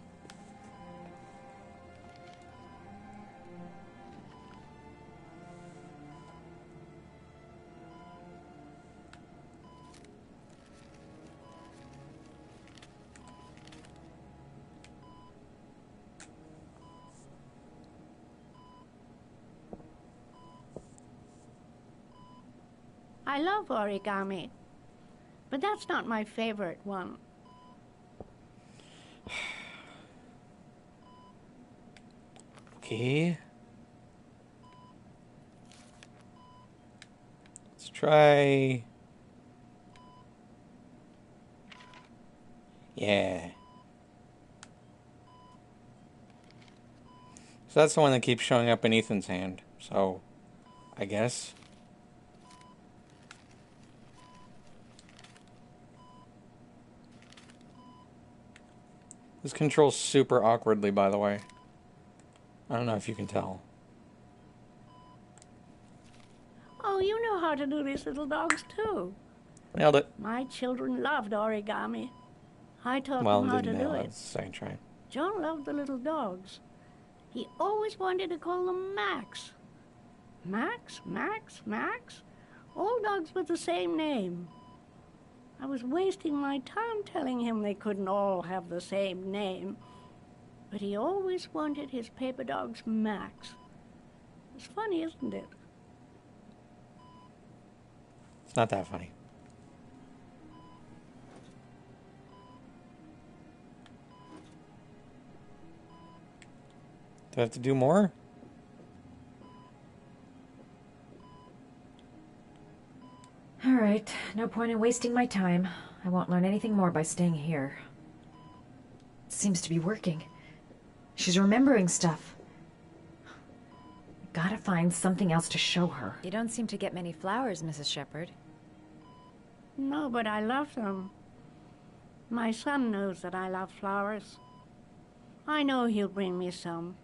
I love origami, but that's not my favorite one. Okay. Let's try... Yeah. So that's the one that keeps showing up in Ethan's hand. So, I guess. This controls super awkwardly, by the way. I don't know if you can tell. Oh, you know how to do these little dogs, too. Nailed it. My children loved origami. I taught Well, them how to didn't do nail it. it. It's the second try. John loved the little dogs. He always wanted to call them Max. Max, Max, Max? All dogs with the same name. I was wasting my time telling him they couldn't all have the same name. But he always wanted his paper dogs Max. It's funny, isn't it? It's not that funny. Do I have to do more? All right, no point in wasting my time. I won't learn anything more by staying here. It seems to be working. She's remembering stuff. Gotta find something else to show her. You don't seem to get many flowers, Mrs. Shepard. No, but I love them. My son knows that I love flowers. I know he'll bring me some.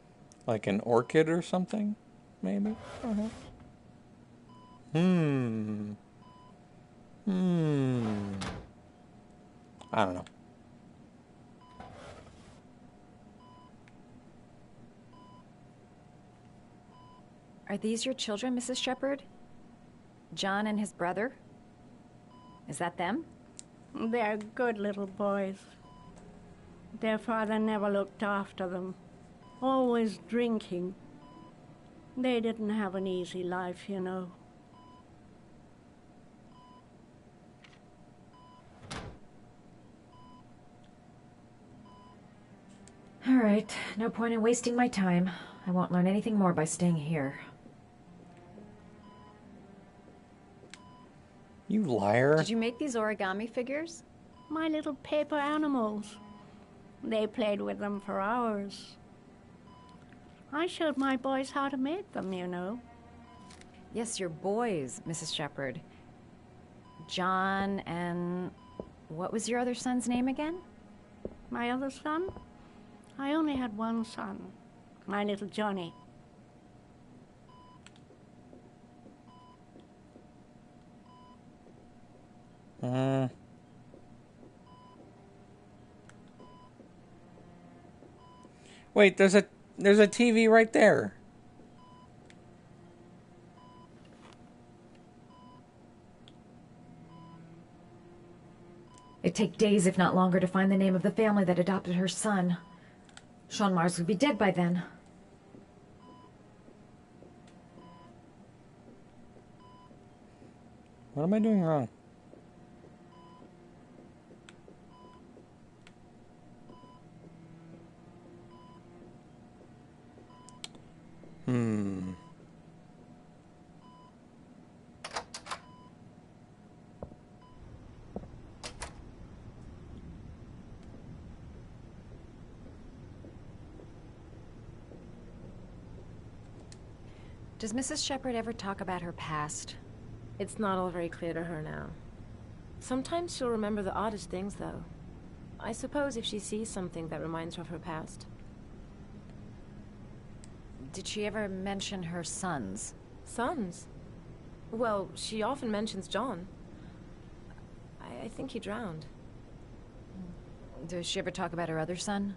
Like an orchid or something? Maybe? Perhaps. Hmm. I don't know. Are these your children, Mrs. Shepherd? John and his brother? Is that them? They're good little boys. Their father never looked after them, always drinking. They didn't have an easy life, you know. All right, no point in wasting my time. I won't learn anything more by staying here. You liar. Did you make these origami figures? My little paper animals. They played with them for hours. I showed my boys how to make them, you know. Yes, your boys, Mrs. Shepherd. John and... what was your other son's name again? My other son? I only had one son, my little Johnny. Wait, there's a TV right there. It'd take days, if not longer, to find the name of the family that adopted her son. Sean Mars would be dead by then. What am I doing wrong? Does Mrs. Shepherd ever talk about her past? It's not all very clear to her now. Sometimes she'll remember the oddest things, though. I suppose if she sees something that reminds her of her past. Did she ever mention her sons? Sons? Well, she often mentions John. I think he drowned. Does she ever talk about her other son?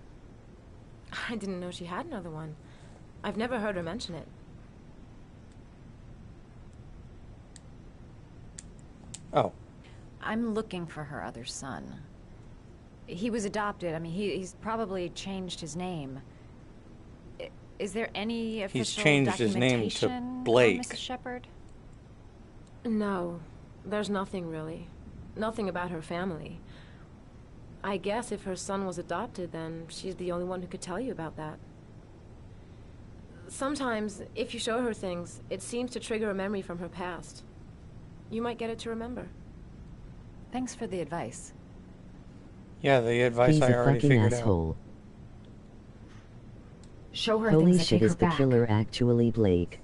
I didn't know she had another one. I've never heard her mention it. Oh. I'm looking for her other son. He was adopted. I mean, he's probably changed his name. Is there any official He's changed his name to documentation Blake. on Mrs. Shepherd? No, there's nothing really. Nothing about her family. I guess if her son was adopted, then she's the only one who could tell you about that. Sometimes, if you show her things, it seems to trigger a memory from her past. You might get it to remember. Thanks for the advice. Yeah, the advice He's I a already fucking figured asshole. Show her Holy things that shit, take is her the back. killer actually Blake?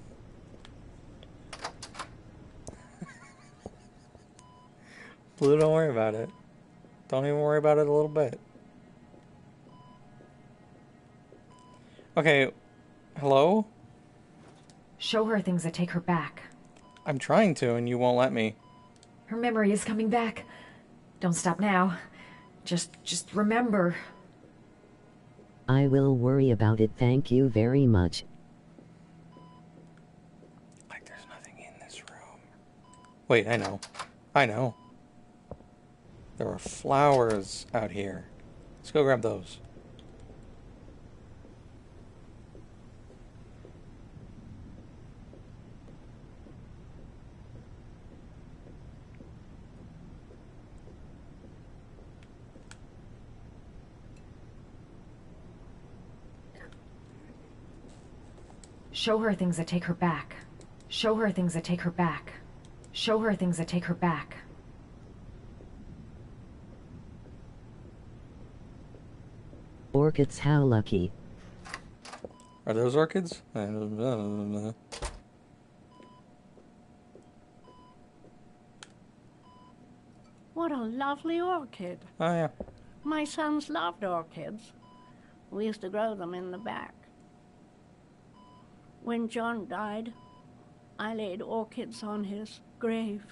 Blue, don't worry about it. Don't even worry about it a little bit. Okay, hello? Show her things that take her back. I'm trying to, and you won't let me. Her memory is coming back. Don't stop now. Just remember. I will worry about it, thank you very much. Like there's nothing in this room. Wait, I know. I know. There are flowers out here. Let's go grab those. Show her things that take her back. Show her things that take her back. Show her things that take her back. Orchids, how lucky. Are those orchids? What a lovely orchid. Oh, yeah. My sons loved orchids. We used to grow them in the back. When John died, I laid orchids on his grave.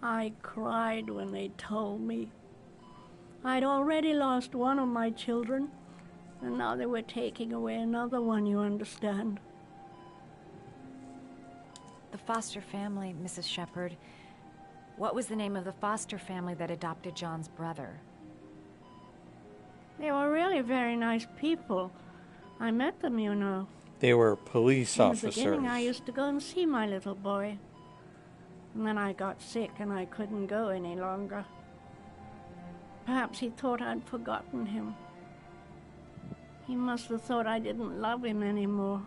I cried when they told me. I'd already lost one of my children, and now they were taking away another one, you understand. The foster family, Mrs. Shepherd. What was the name of the foster family that adopted John's brother? They were really very nice people. I met them, you know. They were police officers. In the beginning, I used to go and see my little boy. And then I got sick and I couldn't go any longer. Perhaps he thought I'd forgotten him. He must have thought I didn't love him anymore.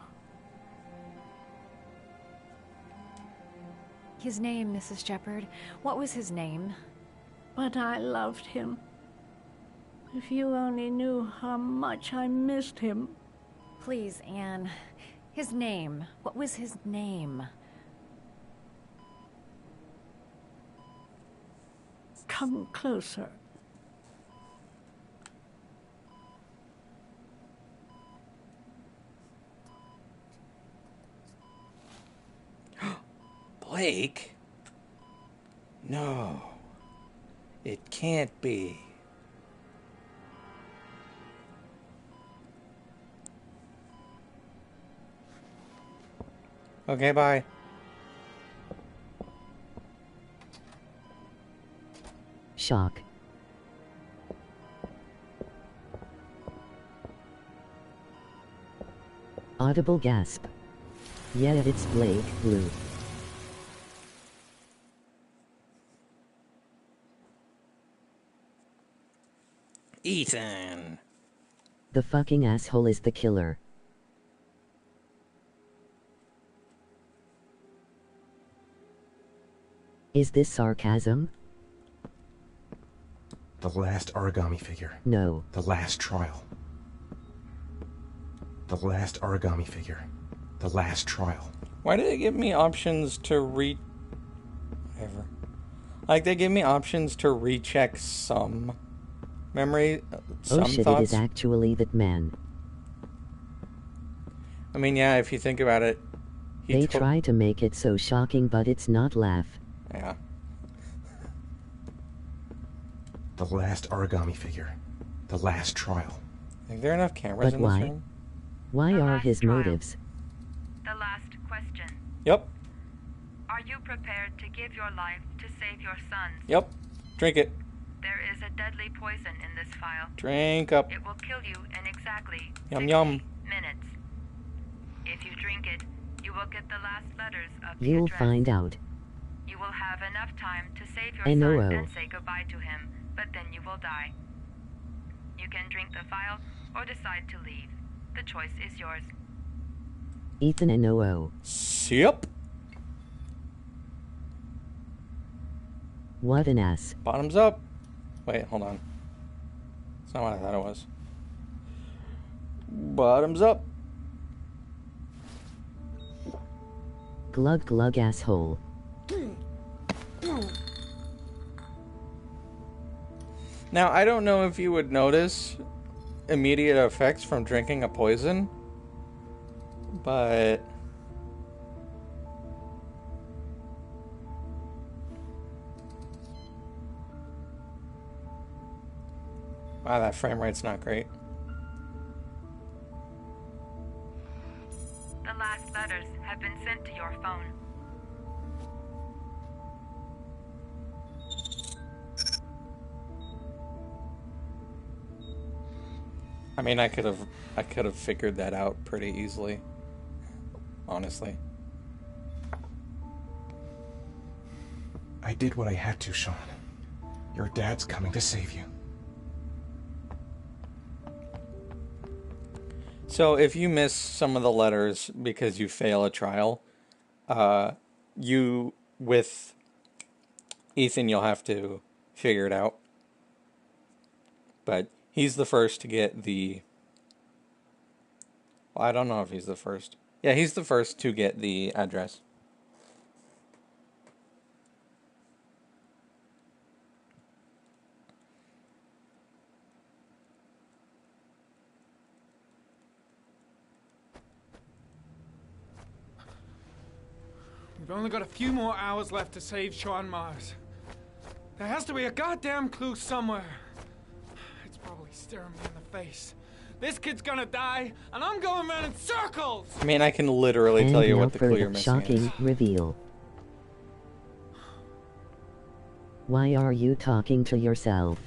His name, Mrs. Shepherd. What was his name? But I loved him. If you only knew how much I missed him. Please, Anne. His name. What was his name? Come closer. Blake? No. It can't be. Okay, bye. Shock. Audible gasp. Yeah, it's Blake, Blue. Ethan. The fucking asshole is the killer. Is this sarcasm? The last origami figure. No. The last trial. The last origami figure. The last trial. Why did they give me options to whatever. Like, they give me options to recheck some memory, some oh shit, thoughts. it is actually that man. I mean, yeah, if you think about it. They try to make it so shocking, but it's not laugh. Yeah. The last origami figure. The last trial. Are there enough cameras But in why? this room? Why are his motives? The last question. Yep. Are you prepared to give your life to save your sons? Yep. Drink it. There is a deadly poison in this vial. Drink up. It will kill you in exactly Yum 60 yum. minutes. If you drink it, you will get the last letters of the You'll address. find out. You will have enough time to save your NOO. son and say goodbye to him, but then you will die. You can drink the vial or decide to leave. The choice is yours. Ethan and NOO. Yep. What an ass. Bottoms up. Wait, hold on. That's not what I thought it was. Bottoms up. Glug glug asshole. Now, I don't know if you would notice immediate effects from drinking a poison, but wow, that frame rate's not great. The last letters have been sent to your phone. I mean, I could have figured that out pretty easily, honestly. I did what I had to, Sean. Your dad's coming to save you. So if you miss some of the letters because you fail a trial, you, with Ethan, you'll have to figure it out. But he's the first to get the... Well, I don't know if he's the first. Yeah, he's the first to get the address. We've only got a few more hours left to save Sean Mars. There has to be a goddamn clue somewhere. It's probably staring me in the face. This kid's gonna die, and I'm going around in circles! I mean, I can literally And tell you now what the for clue the you're missing shocking is. reveal. Why are you talking to yourself?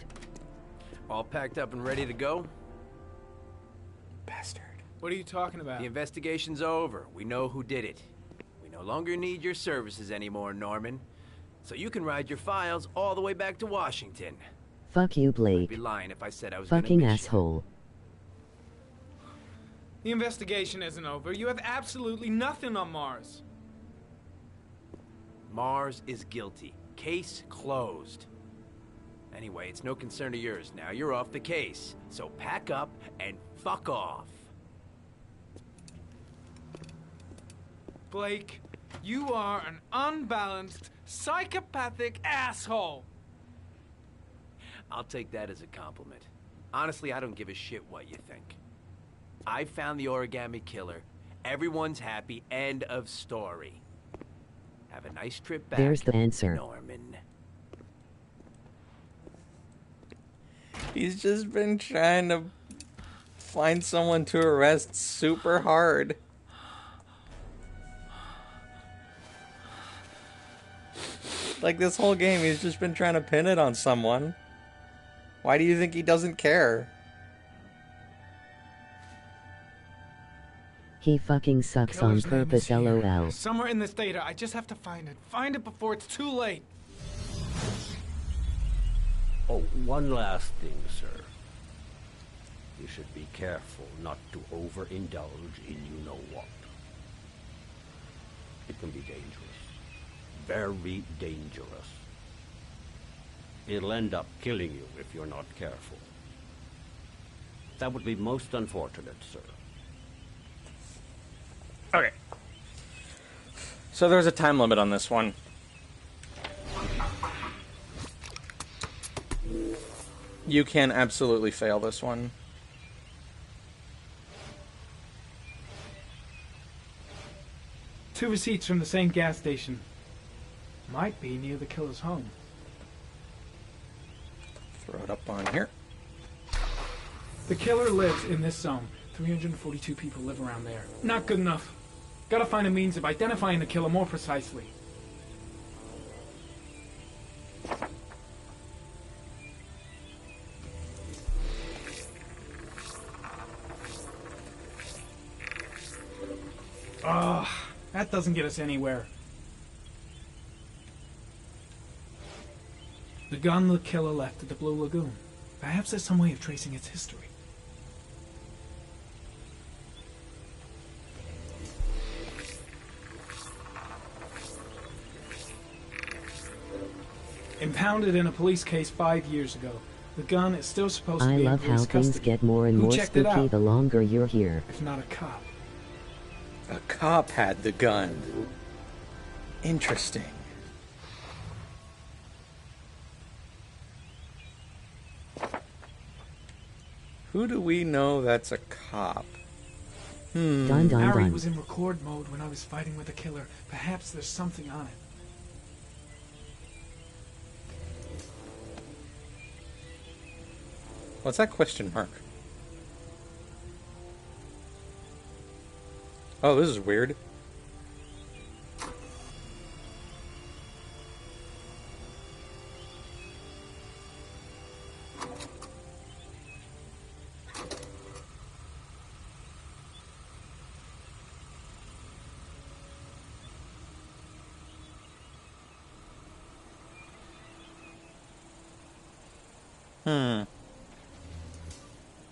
All packed up and ready to go? Bastard. What are you talking about? The investigation's over. We know who did it. We no longer need your services anymore, Norman. So you can ride your files all the way back to Washington. Fuck you, I'd Blake. be lying if I said I was Fucking gonna miss asshole. The investigation isn't over. You have absolutely nothing on Mars. Mars is guilty. Case closed. Anyway, it's no concern of yours now. You're off the case. So pack up and fuck off. Blake, you are an unbalanced, psychopathic asshole. I'll take that as a compliment. Honestly, I don't give a shit what you think. I found the origami killer. Everyone's happy. End of story. Have a nice trip back. There's the answer. Norman. He's just been trying to find someone to arrest super hard. Like this whole game, he's just been trying to pin it on someone. Why do you think he doesn't care? He fucking sucks on Killer's name is purpose, here. lol. Somewhere in this data. I just have to find it. Find it before it's too late. Oh, one last thing, sir. You should be careful not to overindulge in you-know-what. It can be dangerous. Very dangerous. It'll end up killing you if you're not careful. That would be most unfortunate, sir. Okay. So there's a time limit on this one. You can absolutely fail this one. Two receipts from the same gas station. Might be near the killer's home. Throw it up on here. The killer lives in this zone. 342 people live around there. Not good enough. Gotta find a means of identifying the killer more precisely. Ugh, that doesn't get us anywhere. The gun the killer left at the Blue Lagoon. Perhaps there's some way of tracing its history. Impounded in a police case 5 years ago. The gun is still supposed to I be love in how police things custody. get more and Who more checked it spooky out? the longer you're here. If not a cop. A cop had the gun. Interesting. Who do we know that's a cop? Dun dun Harry dun. was in record mode when I was fighting with the killer. Perhaps there's something on it. What's that question mark? Oh, this is weird.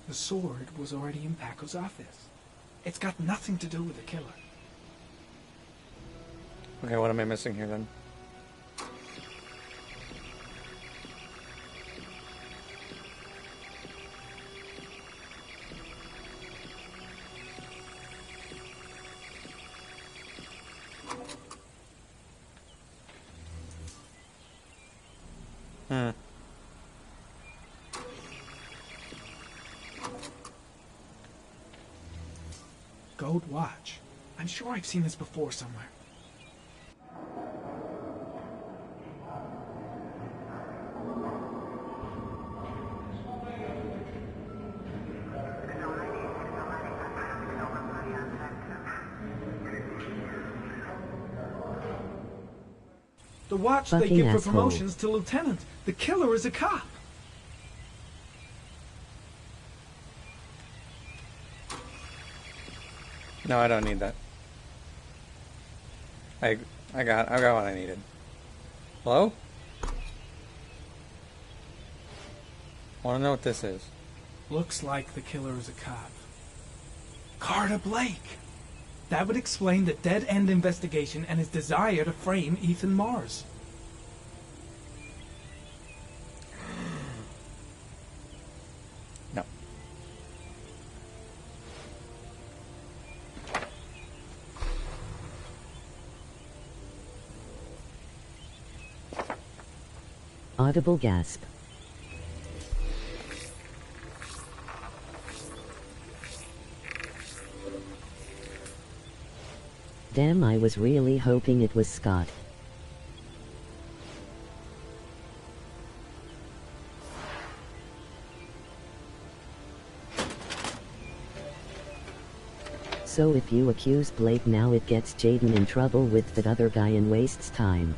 The sword was already in Paco's office. It's got nothing to do with the killer. Okay, what am I missing here then? Gold watch. I'm sure I've seen this before somewhere. The watch they Fucking give for asshole. promotions to lieutenant. The killer is a cop. No, I don't need that. I got what I needed. Hello? Want to know what this is? Looks like the killer is a cop. Carter Blake. That would explain the dead-end investigation and his desire to frame Ethan Mars. No. Audible gasp. Damn, I was really hoping it was Scott. So if you accuse Blake now, it gets Jaden in trouble with that other guy and wastes time.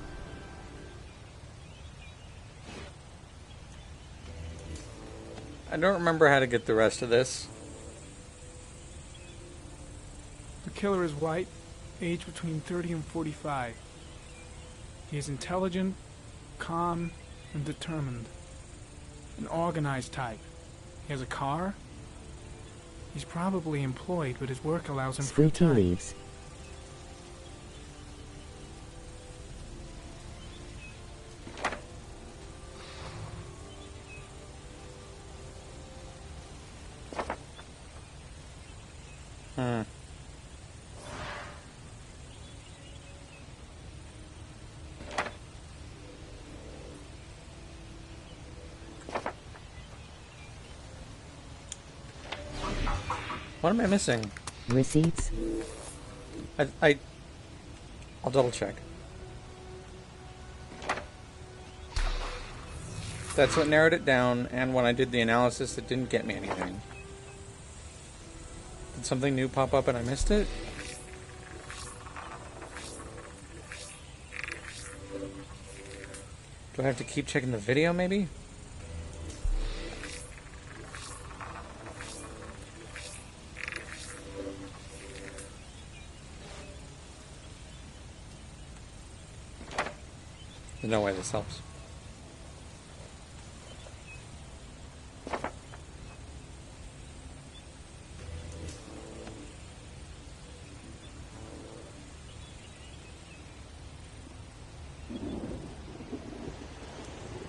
I don't remember how to get the rest of this. The killer is white, age between 30 and 45. He is intelligent, calm, and determined. An organized type. He has a car. He's probably employed, but his work allows him free Spooky time. leaves. What am I missing? Receipts? I'll double check. That's what narrowed it down, and when I did the analysis, it didn't get me anything. Did something new pop up and I missed it? Do I have to keep checking the video, maybe? There's no way this helps.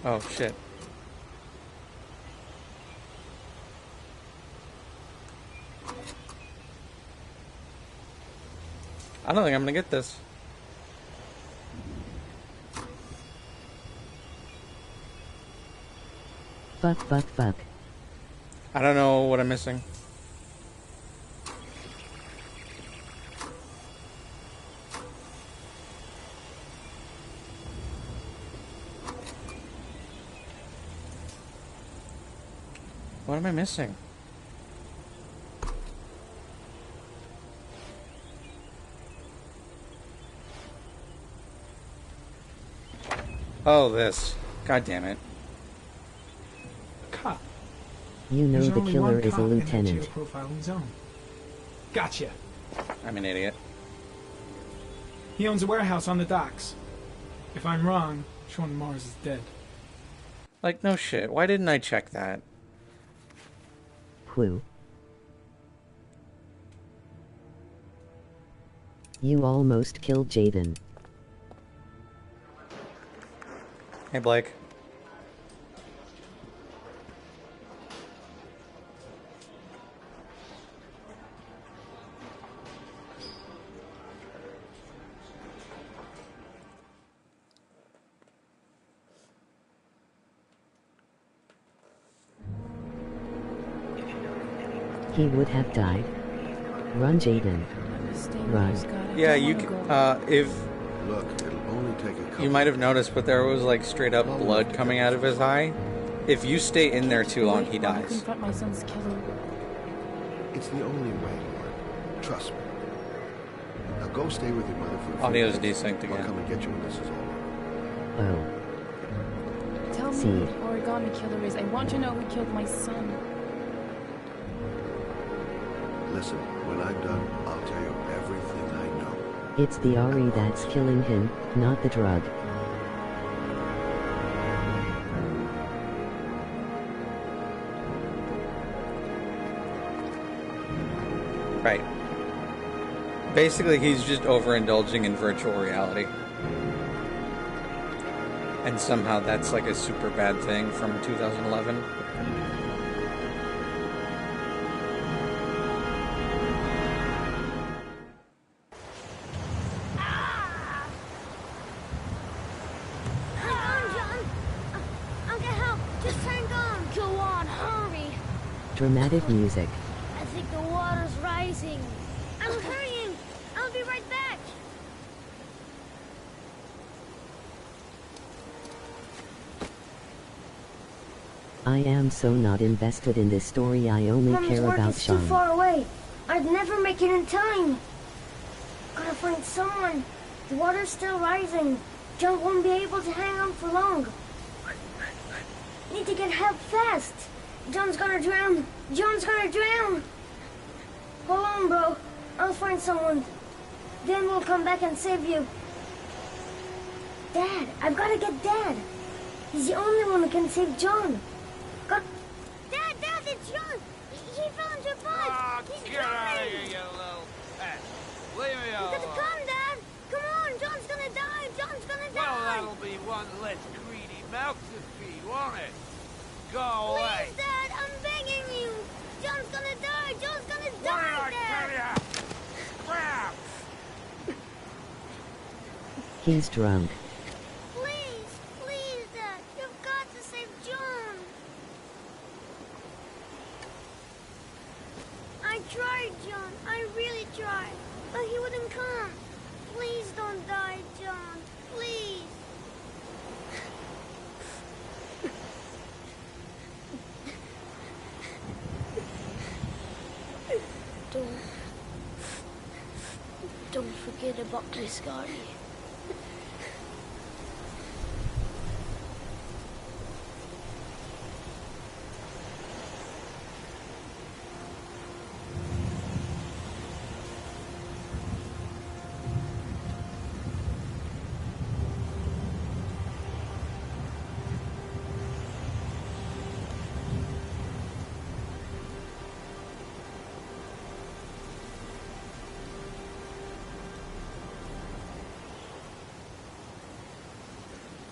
Oh, shit. I don't think I'm gonna get this. Fuck. I don't know what I'm missing. What am I missing? Oh, this. God damn it. Cop. You know There's the only killer one is a cop in that lieutenant. geoprofiling zone. Gotcha. I'm an idiot. He owns a warehouse on the docks. If I'm wrong, Sean Mars is dead. Like, no shit. Why didn't I check that? Who? You almost killed Jaden. Hey, Blake. He would have died. Run, Jaden. Run. Yeah, you if Look, it'll only take a couple. you might have noticed, but there was like straight up blood coming out of his eye. If you stay in there too long, he dies. Confront my son's killer. It's the only way, Lord. Trust me. Now go stay with your mother for a few Audio's days. desynced I'll again. come and get you when this is all over. Oh. Tell me See. who the origami killer is. I want to know who killed my son. Listen, when I'm done, I'll tell you everything I know. It's the Ari that's killing him, not the drug. Right. Basically, he's just overindulging in virtual reality. And somehow that's like a super bad thing from 2011. Hang on, John. I'll get help. Just hang on. Go on, hurry. Dramatic music. I think the water's rising. I'm hurrying. I'll be right back. I am so not invested in this story. I only Mom's care work about is too Sean. far away. I'd never make it in time. Gotta find someone. The water's still rising. John won't be able to hang on for long. Need to get help fast. John's gonna drown. John's gonna drown. Hold on, bro. I'll find someone. Then we'll come back and save you. Dad, I've gotta get Dad. He's the only one who can save John. Dad, it's John. He fell into a pipe. He's Get out of drowning. here, you little pest. Leave me You alone. gotta come, Dad. Come on, John's gonna die. John's gonna Well, die. that'll be one less greedy mouth to feed, won't it? Go away. Please, Dad, I'm begging you. John's gonna die. John's gonna What die, did I Dad. tell ya? Crap! He's drunk. Please, Dad. You've got to save John. I tried, John. I really tried. But he wouldn't come. Please don't die, John. Please. Don't forget about this guy.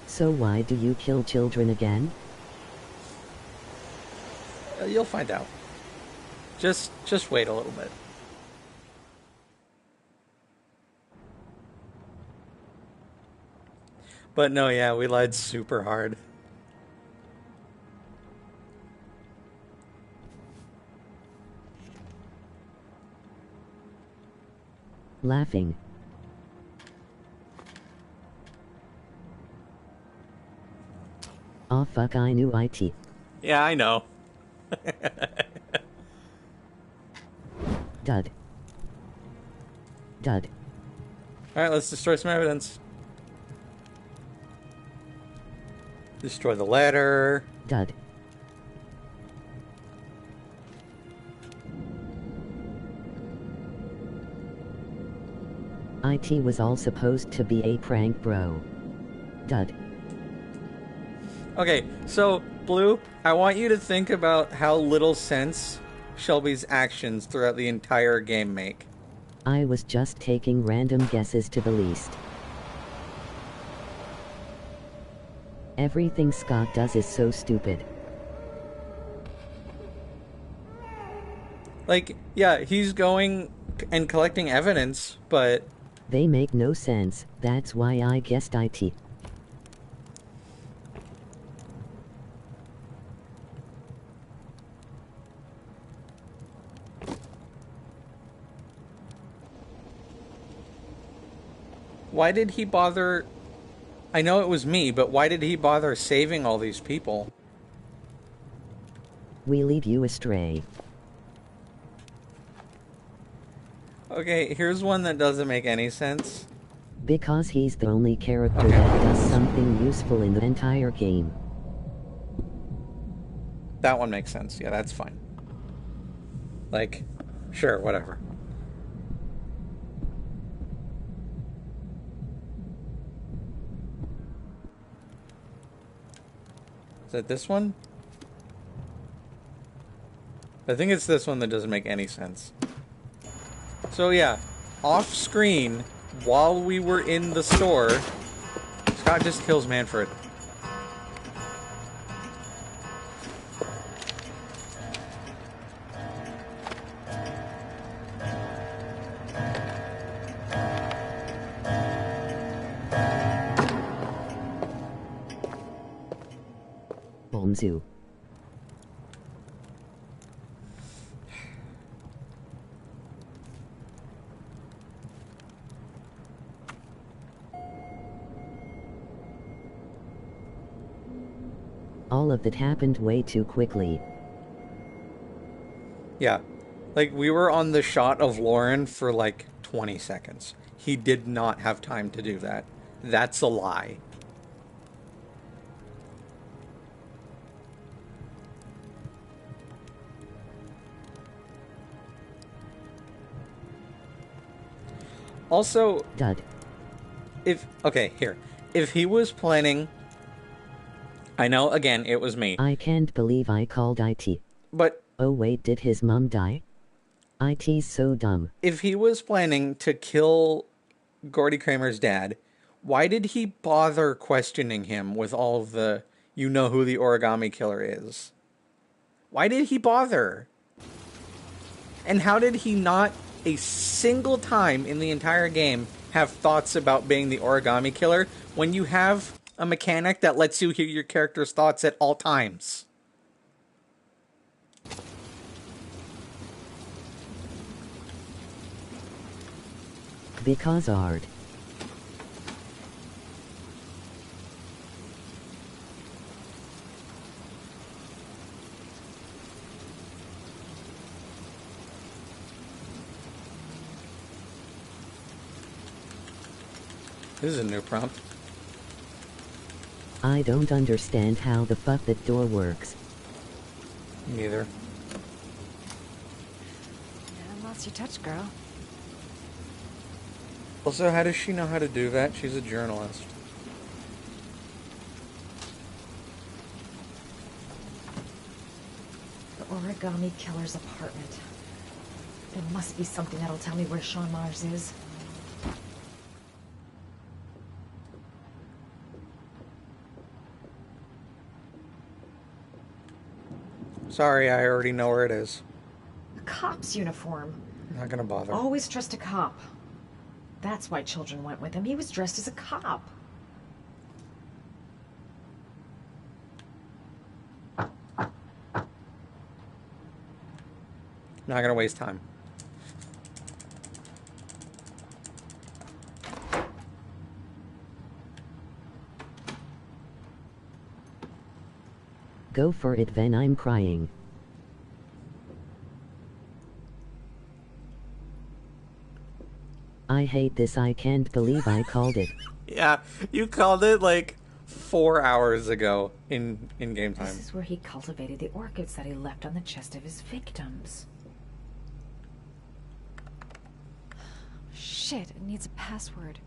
So why do you kill children again? You'll find out. Just wait a little bit. But no, yeah, we lied super hard. Laughing. Aw fuck, I knew IT. Yeah, I know. Dud. Dud. Alright, let's destroy some evidence. Destroy the letter. Dud. IT was all supposed to be a prank, bro. Dud. Okay, so, Blue, I want you to think about how little sense Shelby's actions throughout the entire game make. I was just taking random guesses to the least. Everything Scott does is so stupid. Like, yeah, he's going and collecting evidence, but... They make no sense, that's why I guessed IT. Why did he bother... I know it was me, but why did he bother saving all these people? We lead you astray. Okay, here's one that doesn't make any sense. Because he's the only character that does something useful in the entire game. That one makes sense. Yeah, that's fine. Like, sure, whatever. Is that this one? I think it's this one that doesn't make any sense. So yeah, off screen, while we were in the store, Scott just kills Manfred. Bomzu. All of that happened way too quickly. Yeah. Like, we were on the shot of Lauren for like 20 seconds. He did not have time to do that. That's a lie. Also, Dud. Okay, here. If he was planning, I know, again, it was me. I can't believe I called IT. But... Oh wait, did his mom die? IT's so dumb. If he was planning to kill Gordy Kramer's dad, why did he bother questioning him with all of the, you know who the origami killer is? Why did he bother? And how did he not a single time in the entire game have thoughts about being the origami killer when you have a mechanic that lets you hear your character's thoughts at all times? Because art. This is a new prompt. I don't understand how the fuck that door works. Neither. I lost your touch, girl. Also, how does she know how to do that? She's a journalist. The origami killer's apartment. There must be something that'll tell me where Sean Mars is. Sorry, I already know where it is. A cop's uniform. Not gonna bother. Always trust a cop. That's why children went with him. He was dressed as a cop. Not gonna waste time. Go for it, Ven. I'm crying. I hate this. I can't believe I called it. Yeah, you called it like 4 hours ago in game time. This is where he cultivated the orchids that he left on the chest of his victims. Shit, it needs a password.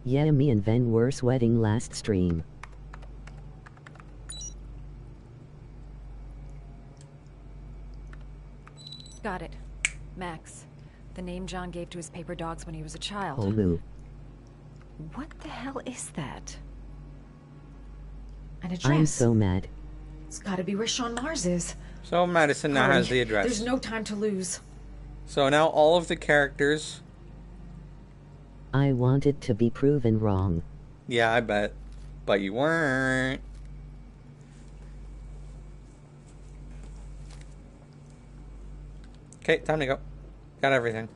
Yeah, me and Ven were sweating last stream. Got it. Max. The name John gave to his paper dogs when he was a child. Olu. What the hell is that? An address. I'm so mad. It's gotta be where Sean Mars is. So Madison now Hurry. has the address. There's no time to lose. So now all of the characters... I wanted to be proven wrong. Yeah, I bet. But you weren't. Okay, time to go. Got everything.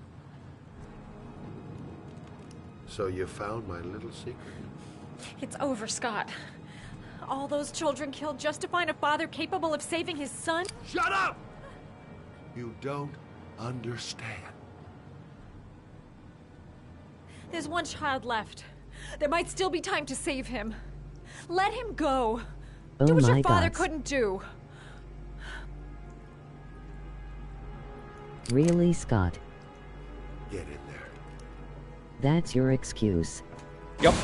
So you found my little secret? It's over, Scott. All those children killed just to find a father capable of saving his son? Shut up! You don't understand. There's one child left. There might still be time to save him. Let him go. Oh do what my your father God. couldn't do. Really, Scott? Get in there. That's your excuse. Yup.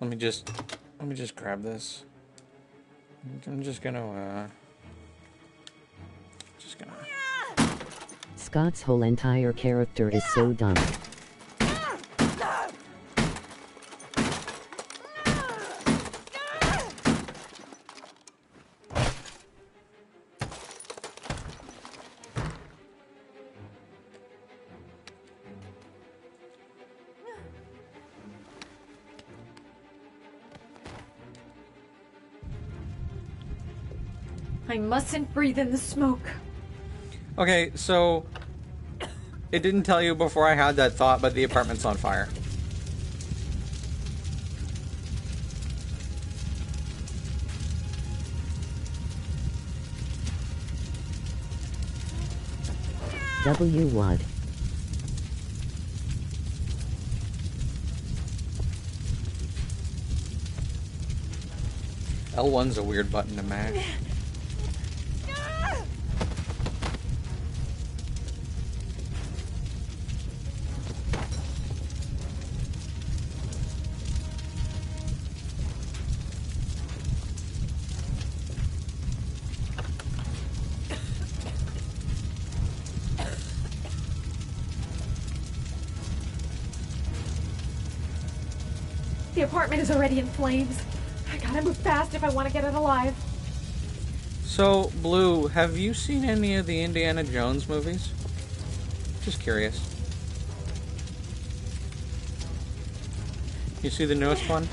Let me just grab this. I'm just gonna Scott's whole entire character is so dumb. I mustn't breathe in the smoke. Okay, so it didn't tell you before I had that thought, but the apartment's on fire. W what? L1's a weird button to mash. The apartment is already in flames. I gotta move fast if I want to get it alive. So, Blue, have you seen any of the Indiana Jones movies? Just curious. You see the newest one?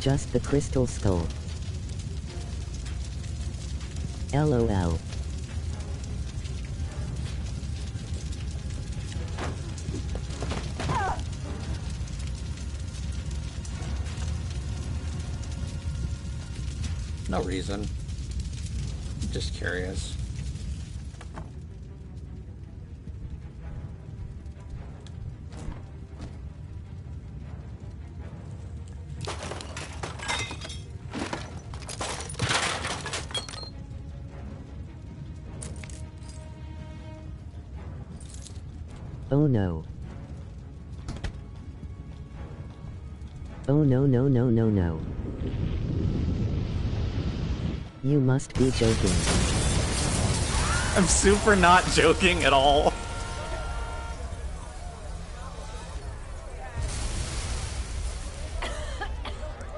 Just the crystal skull. LOL. No reason. Just curious. Oh no. Oh no no no no no. You must be joking. I'm super not joking at all.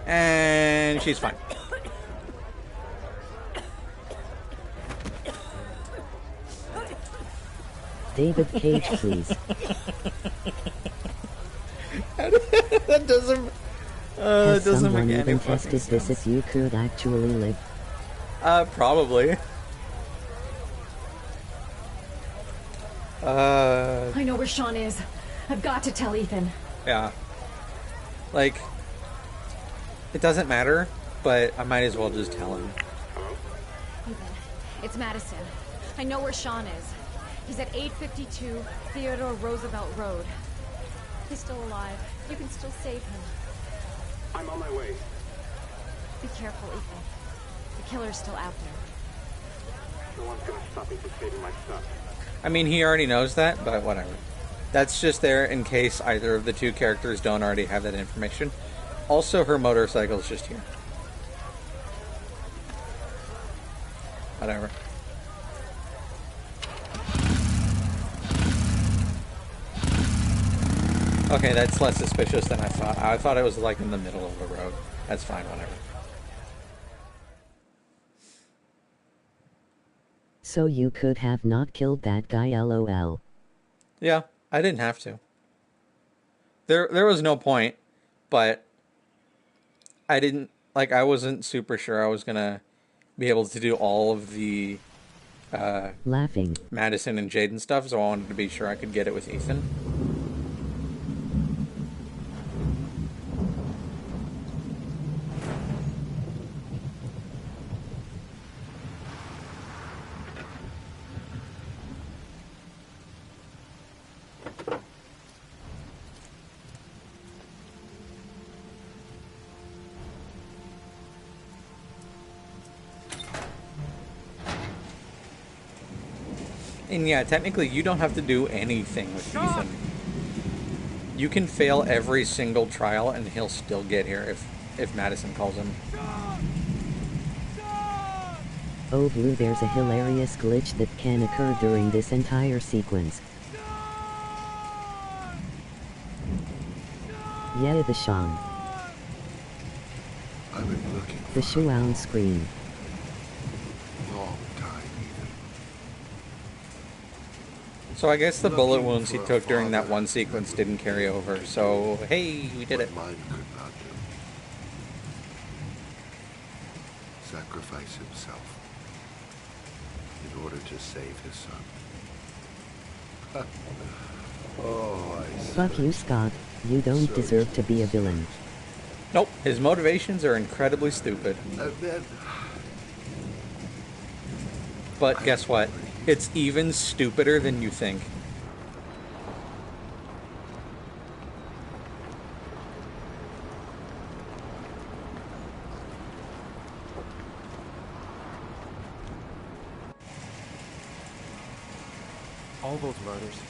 And she's fine. David Cage, please. That doesn't. Has Doesn't someone make any even fucking tested this sense. if you could actually live? Probably. I know where Sean is. I've got to tell Ethan. Yeah. Like, it doesn't matter, but I might as well just tell him. Ethan, it's Madison. I know where Sean is. He's at 852 Theodore Roosevelt Road. He's still alive. You can still save him. I'm on my way. Be careful, Ethan. The killer's still out there. No one's gonna stop me from saving my son. I mean, he already knows that, but whatever. That's just there in case either of the two characters don't already have that information. Also, her motorcycle's just here. Whatever. Okay, that's less suspicious than I thought. I thought it was like in the middle of the road. That's fine, whatever. So you could have not killed that guy, lol. Yeah, I didn't have to. There was no point, but I didn't, like, I wasn't super sure I was gonna be able to do all of the Laughing. Madison and Jaden stuff, so I wanted to be sure I could get it with Ethan. And yeah, technically you don't have to do anything with Ethan. You can fail every single trial and he'll still get here if Madison calls him. Oh Blue, there's a hilarious glitch that can occur during this entire sequence. Yeah, the Sean. I've been looking The Shuan scream. long time. So I guess the bullet wounds he took during that one sequence didn't carry over, so hey, we did it. Mine could not do. Sacrifice himself in order to save his son. Oh, I see. Fuck you, Scott. You don't deserve to be a villain. Nope, his motivations are incredibly stupid. But guess what? It's even stupider than you think. All those murders,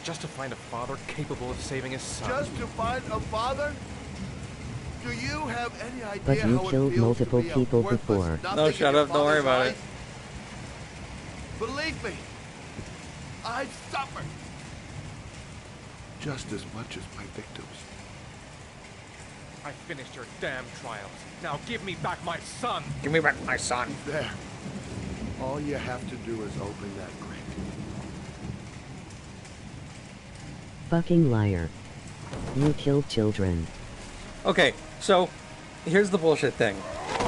just to find a father capable of saving his son. Just to find a father? Do you have any idea But you how it killed feels multiple to be a people worthless, before. nothing No, in shut your up, don't worry father's about eyes? Believe me, I've suffered just as much as my victims. I finished your damn trials. Now give me back my son. Give me back my son. There. All you have to do is open that crate. Fucking liar. You killed children. Okay, so here's the bullshit thing.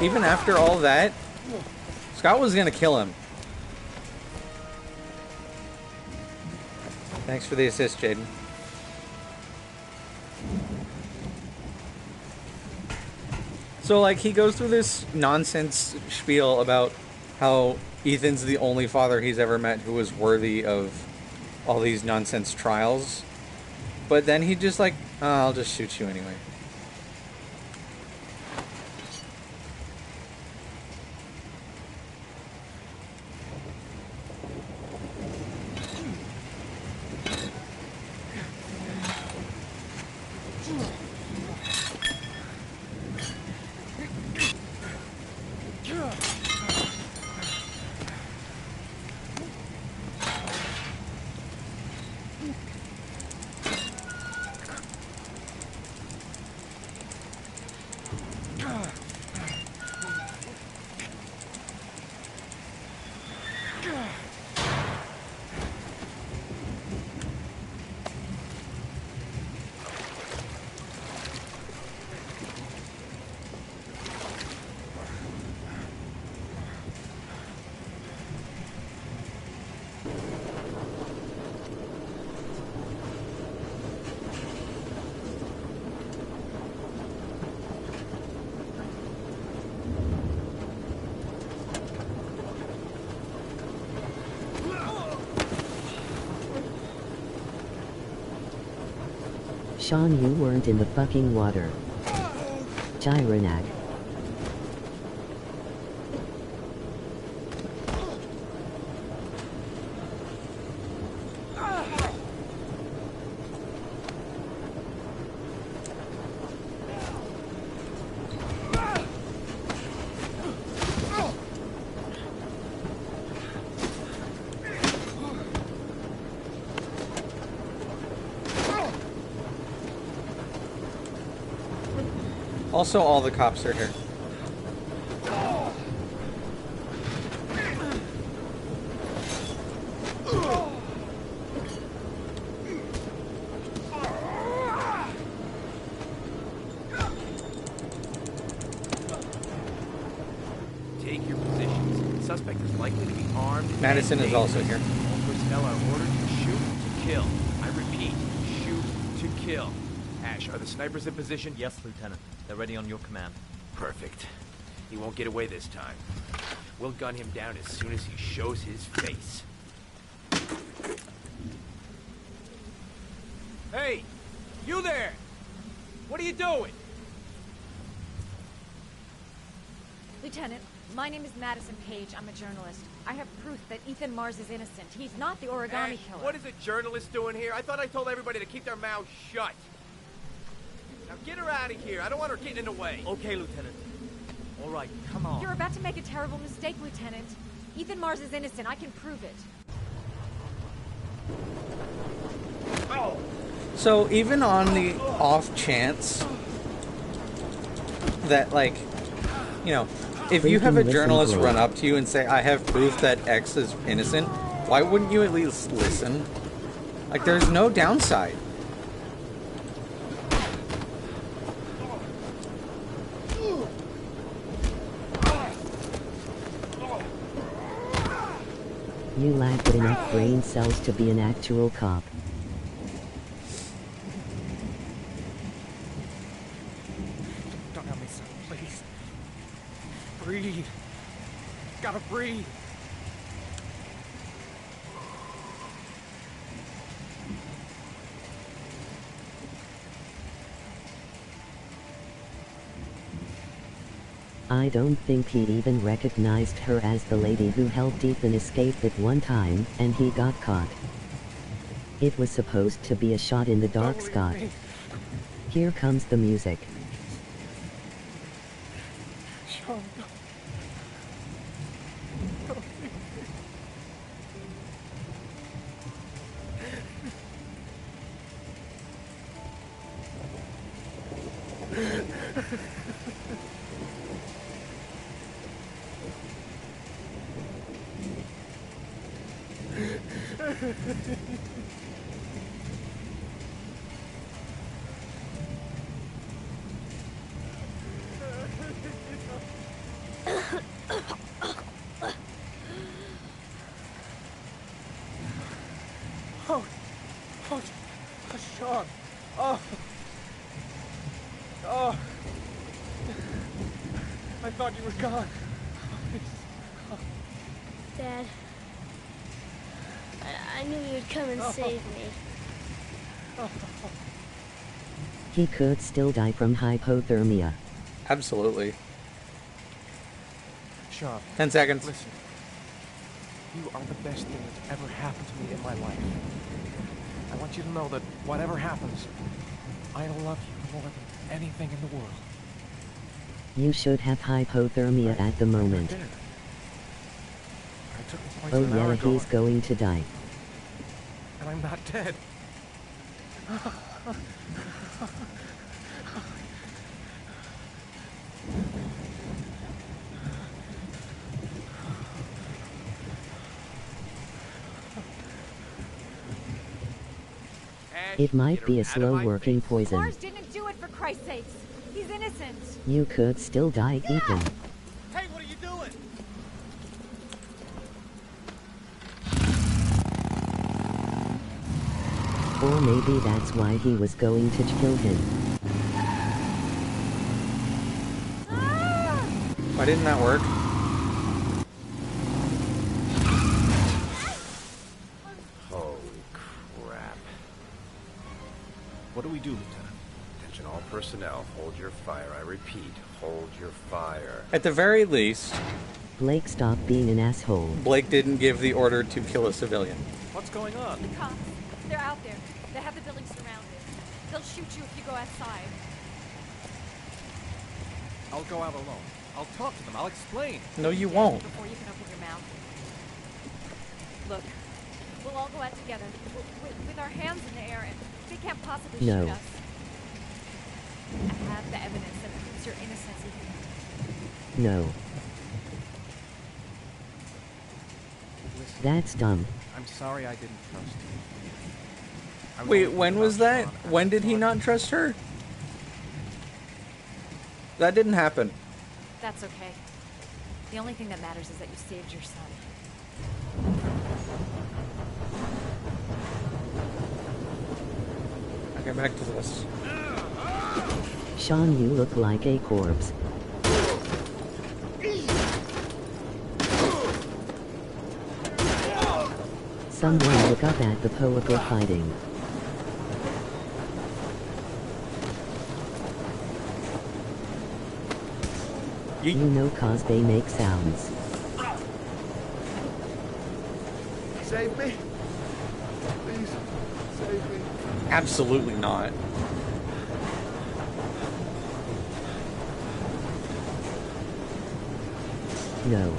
Even after all that, Scott was gonna kill him. Thanks for the assist, Jaden. So, like, he goes through this nonsense spiel about how Ethan's the only father he's ever met who was worthy of all these nonsense trials. But then he just like, oh, I'll just shoot you anyway. Sean, you weren't in the fucking water. Gyronac. Also, all the cops are here. Madison is also here. All personnel are ordered to shoot to kill. I repeat, shoot to kill. Ash, are the snipers in position? Yes, Lieutenant. They're ready on your command. Perfect. He won't get away this time. We'll gun him down as soon as he shows his face. Hey! You there! What are you doing? Lieutenant, my name is Madison Page. I'm a journalist. I have proof that Ethan Mars is innocent. He's not the origami Ash, killer. what is a journalist doing here? I thought I told everybody to keep their mouths shut. Now get her out of here. I don't want her getting in the way. Okay, Lieutenant. All right, come on. You're about to make a terrible mistake, Lieutenant. Ethan Mars is innocent. I can prove it. Oh! So even on the off chance that, like, you know, if you have a journalist run up to you and say, I have proof that X is innocent, why wouldn't you at least listen? Like, there's no downside. You lack enough brain cells to be an actual cop. Don't help me, son, please. Breathe. Gotta breathe. I don't think he even recognized her as the lady who helped Ethan escape at one time, and he got caught. It was supposed to be a shot in the dark, Scott. Here comes the music. Sean, no. Sean. Oh. I thought you were gone. Dad, I knew you'd come and save me. He could still die from hypothermia. Absolutely. Sean. 10 seconds. Listen. You are the best thing that's ever happened to me in my life. I want you to know that whatever happens, I love you more than anything in the world. You should have hypothermia at the moment. I took the poison Oh an hour yeah, ago, he's going to die. and I'm not dead. It might be a slow-working poison. Mars didn't do it, for Christ's sakes. He's innocent. You could still die, Ethan. Hey, what are you doing? Or maybe that's why he was going to kill him. Why didn't that work? Holy crap. What do we do, Lieutenant? Attention all personnel, hold your fire. I repeat, hold your fire. At the very least, Blake, stop being an asshole. Blake didn't give the order to kill a civilian. What's going on? The cops. They're out there. They have the building surrounded. They'll shoot you if you go outside. I'll go out alone. I'll talk to them. I'll explain. No, you won't. Before you can open your mouth. Look, we'll all go out together with our hands in the air, and they can't possibly No. shoot us. I have the evidence that proves your innocence, Ethan. No. That's dumb. I'm sorry I didn't trust you. I was Wait, only when thinking was about that? Sean. When did he not trust her? That didn't happen. That's okay. The only thing that matters is that you saved your son. Get back to this. Sean, you look like a corpse. Someone look up at the powerful fighting. You know, cause they make sounds. Save me. Please, save me. Absolutely not. No.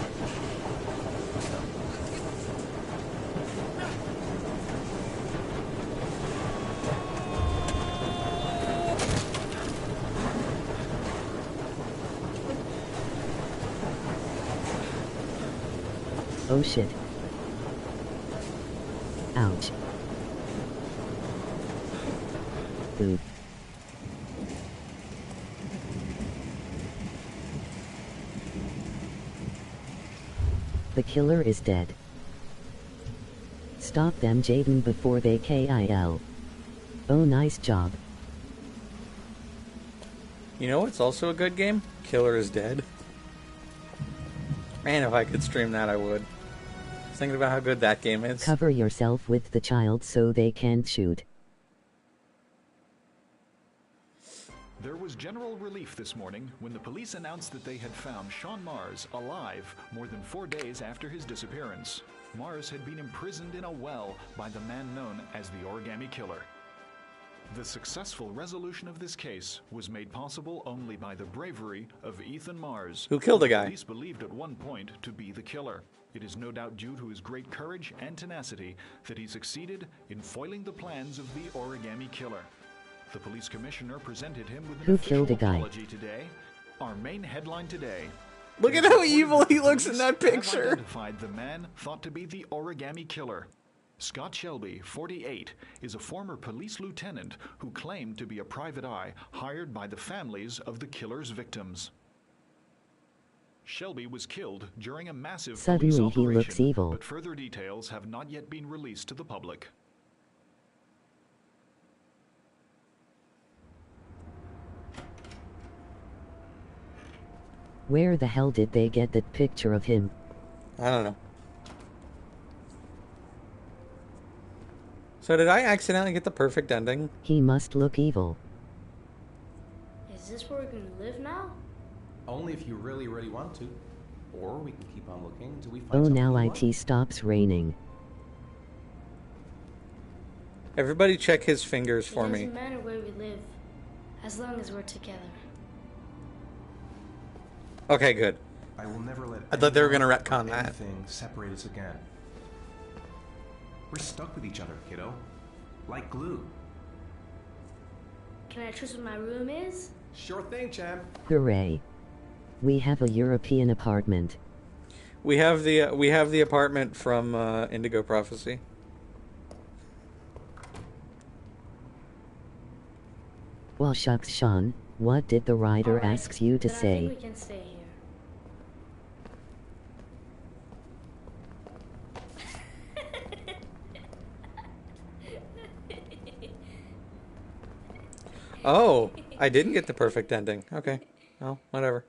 Oh shit. Ouch. Oof. The killer is dead. Stop them, Jaden, before they kill. Oh, nice job. You know what's also a good game? Killer is Dead. Man, if I could stream that, I would. I was thinking about how good that game is. Cover yourself with the child so they can't shoot. There was general relief this morning when the police announced that they had found Sean Mars alive more than 4 days after his disappearance. Mars had been imprisoned in a well by the man known as the Origami Killer. The successful resolution of this case was made possible only by the bravery of Ethan Mars, who killed a guy. Police believed at one point to be the killer. It is no doubt due to his great courage and tenacity that he succeeded in foiling the plans of the Origami Killer. The police commissioner presented him with an Who official killed a guy? apology today. Our main headline today. Look at how evil he looks in that picture. Identified the man thought to be the Origami Killer. Scott Shelby, 48, is a former police lieutenant who claimed to be a private eye hired by the families of the killer's victims. Shelby was killed during a massive police Suddenly he operation, looks evil. but further details have not yet been released to the public. Where the hell did they get that picture of him? I don't know. So did I accidentally get the perfect ending? He must look evil. Is this where we're gonna live now? Only if you really, really want to. Or we can keep on looking until we find Oh, something now we it like. stops raining. Everybody check his fingers It for me. doesn't matter where we live, as long as we're together. Okay, good. I will never let I thought they were anyone gonna retcon or that. anything separate us again. We're stuck with each other, kiddo. Like glue. Can I choose what my room is? Sure thing, champ. Hooray. We have a European apartment. We have the apartment from Indigo Prophecy. Well, shucks, Sean, what did the writer asks you to Then I say? think we can stay here. Oh, I didn't get the perfect ending. Okay. Well, whatever.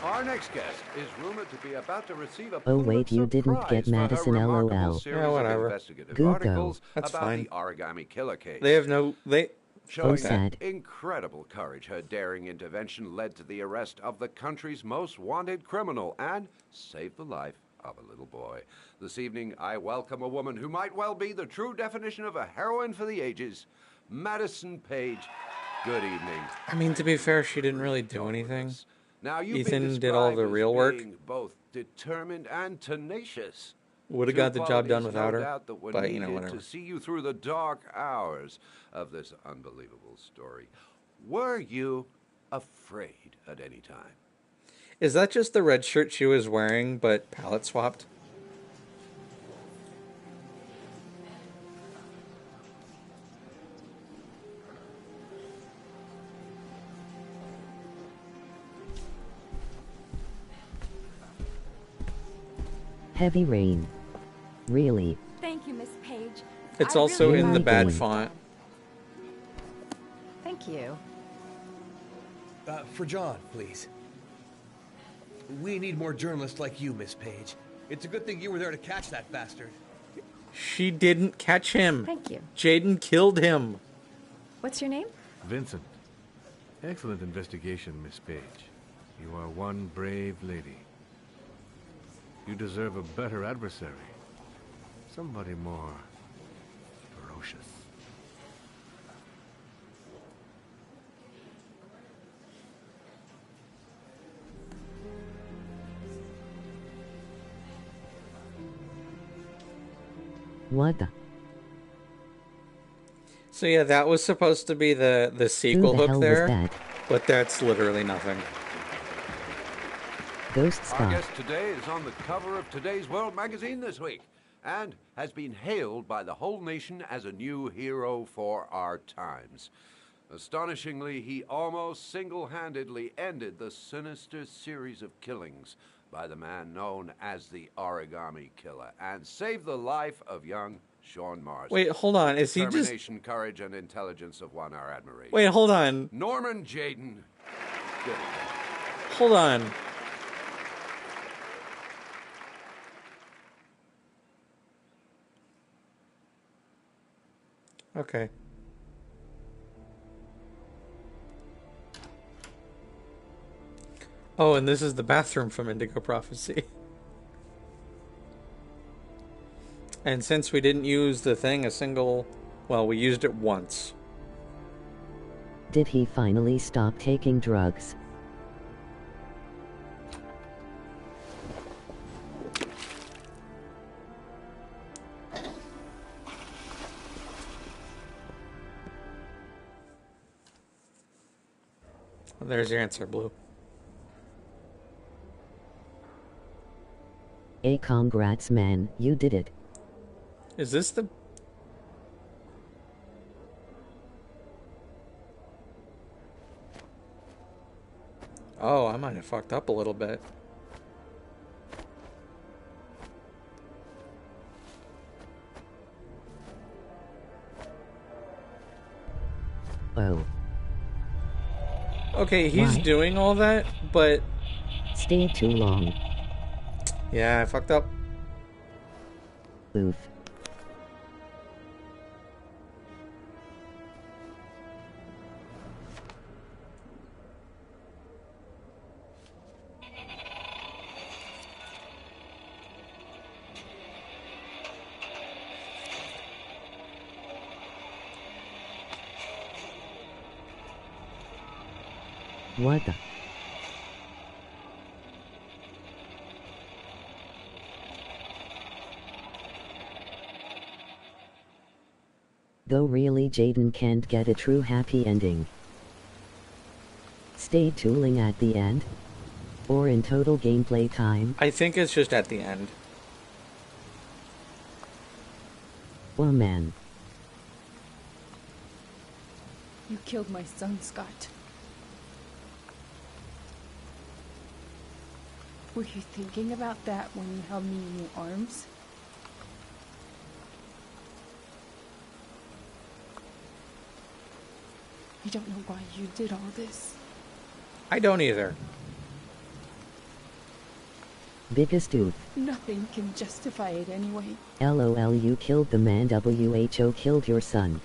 Our next guest is rumored to be about to receive a Oh wait, you didn't Prize get for her Madison, remarkable lol. series Yeah, of whatever. investigative Google. articles That's about fine. the Origami Killer case. They have no... They... Showing Oh, sad. incredible courage, her daring intervention led to the arrest of the country's most wanted criminal and saved the life of a little boy. This evening, I welcome a woman who might well be the true definition of a heroine for the ages, Madison Page. Good evening. I mean, to be fair, she didn't really do anything. Now, you've Ethan been did all the described as real work. being both determined and tenacious. Would have Two got the job done qualities, without no her, doubt, that were but, you know, needed whatever. to see you through the dark hours of this unbelievable story. Were you afraid at any time? Is that just the red shirt she was wearing, but palette swapped? Heavy rain. Really? Thank you, Miss Page. It's I also really in the appreciate bad it. font. Thank you. For John, please. We need more journalists like you, Miss Page. It's a good thing you were there to catch that bastard. She didn't catch him. Thank you. Jaden killed him. What's your name? Vincent. Excellent investigation, Miss Page. You are one brave lady. You deserve a better adversary. Somebody more ferocious. What the? So yeah, that was supposed to be the sequel Who the hook hell was there, that? but that's literally nothing. Ghost Our Spot. guest today is on the cover of today's World magazine this week and has been hailed by the whole nation as a new hero for our times. Astonishingly, he almost single-handedly ended the sinister series of killings by the man known as the Origami Killer and saved the life of young Sean Mars. Wait, hold on. Is he just... Determination, courage, and intelligence have won our admiration. Wait, hold on. Norman Jaden. Good. Hold on. Okay. Oh, and this is the bathroom from Indigo Prophecy. And since we didn't use the thing well, we used it once. Did he finally stop taking drugs? Well, there's your answer, Blue. Hey, congrats, man, you did it. Is this the... Oh, I might have fucked up a little bit. Oh. Okay, he's Why? doing all that, but... Stayed too long. Yeah, I fucked up. Oof. What the? Though really Jaden can't get a true happy ending. Stay tooling at the end? Or in total gameplay time? I think it's just at the end. Oh man. You killed my son, Scott. Were you thinking about that when you held me in your arms? I don't know why you did all this. I don't either. Biggest oof. Nothing can justify it anyway. LOL, you killed the man. WHO killed your son.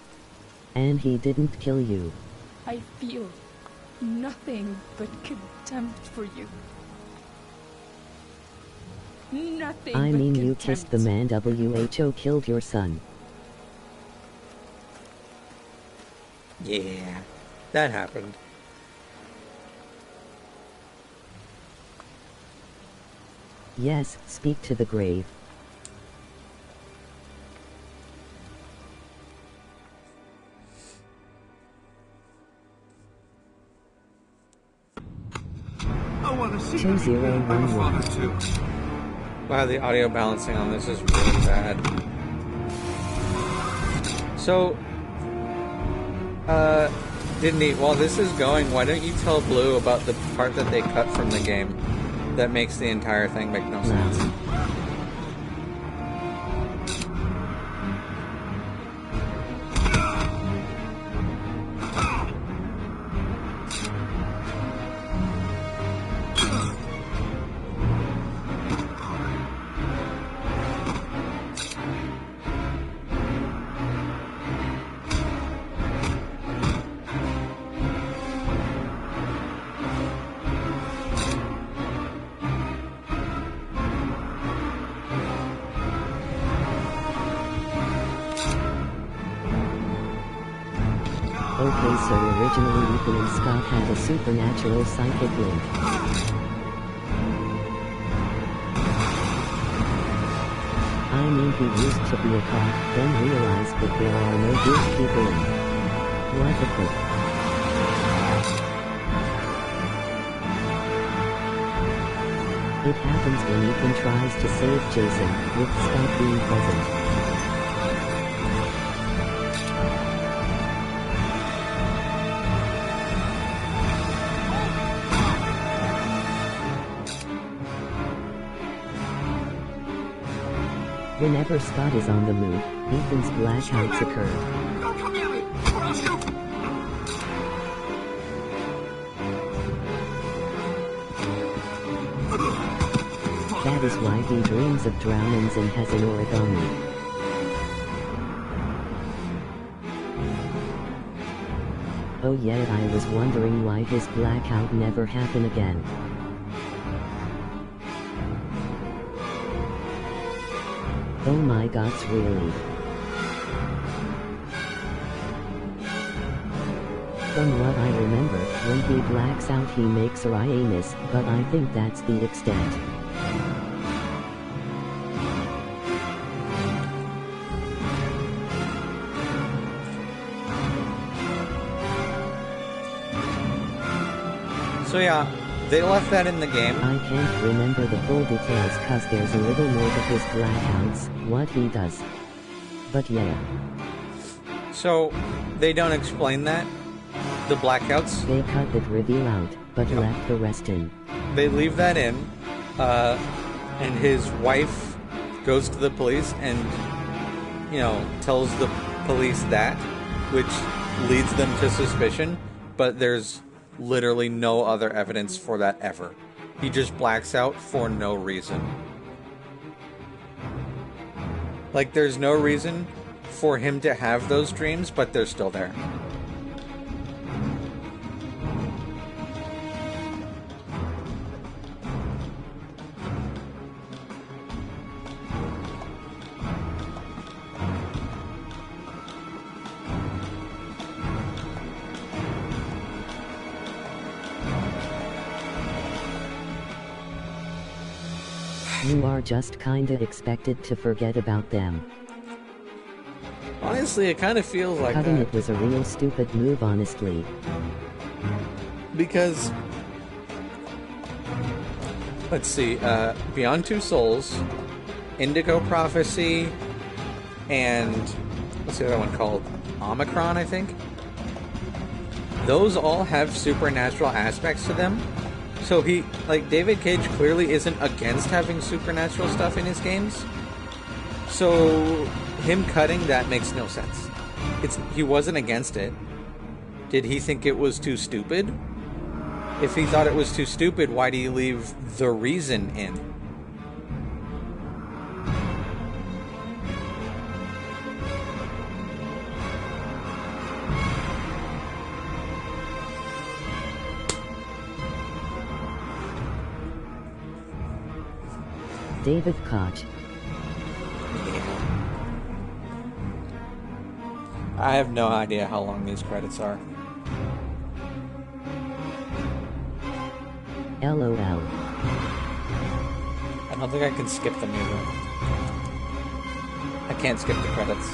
And he didn't kill you. I feel nothing but contempt for you. Nothing I but mean, you contempt. kissed the man. WHO killed your son. Yeah, that happened. Yes, speak to the grave. I want to see 2011. I'm a father too. Wow, the audio balancing on this is really bad. So, Didney, while this is going, why don't you tell Blue about the part that they cut from the game that makes the entire thing make no sense? Okay, so originally Ethan and Scott had a supernatural psychic link. I mean, he used to be a cop, then realized that there are no good people in. What a prick. It happens when Ethan tries to save Jason, with Scott being present. Whenever Scott is on the move, Ethan's blackouts occur. That is why he dreams of drownings and has an origami. Oh yeah, I was wondering why his blackout never happened again. Oh my gods, really? From what I remember, when he blacks out he makes a anus, but I think that's the extent. So yeah, they left that in the game. I can't remember the full details cause there's a little more to his blackouts, what he does. But yeah. So, they don't explain that? The blackouts? They cut that reveal out, but left the rest in. They leave that in, and his wife goes to the police and, tells the police that, which leads them to suspicion, but there's literally no other evidence for that ever. He just blacks out for no reason. Like, there's no reason for him to have those dreams, but they're still there. You are just kinda expected to forget about them. Honestly, it kind of feels like Cutting that. it was a real stupid move, honestly. Because, let's see, Beyond Two Souls, Indigo Prophecy, and what's the other one called? Omicron, I think? Those all have supernatural aspects to them. So David Cage clearly isn't against having supernatural stuff in his games. So him cutting that makes no sense. He wasn't against it. Did he think it was too stupid? If he thought it was too stupid, why do you leave the reason in? David Koch. I have no idea how long these credits are. LOL. I don't think I can skip them either. I can't skip the credits.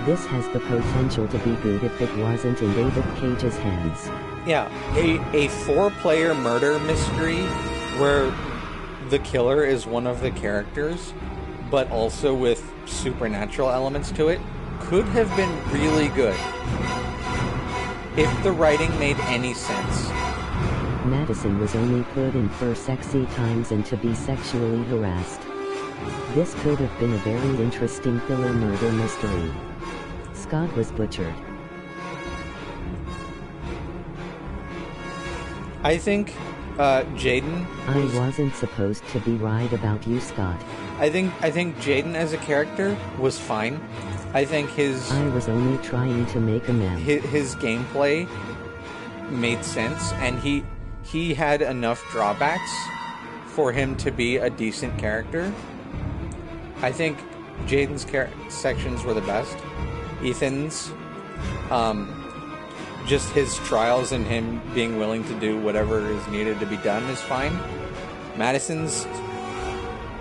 This has the potential to be good if it wasn't in David Cage's hands. Yeah, a 4-player murder mystery where the killer is one of the characters, but also with supernatural elements to it, could have been really good. If the writing made any sense. Madison was only put in for sexy times and to be sexually harassed. This could have been a very interesting filler murder mystery. Scott was butchered. I think Jaden. I wasn't supposed to be right about you, Scott. I think Jaden as a character was fine. I think I was only trying to make a man. his gameplay made sense, and he had enough drawbacks for him to be a decent character. I think Jaden's sections were the best. Ethan's, just his trials and him being willing to do whatever is needed to be done is fine. Madison's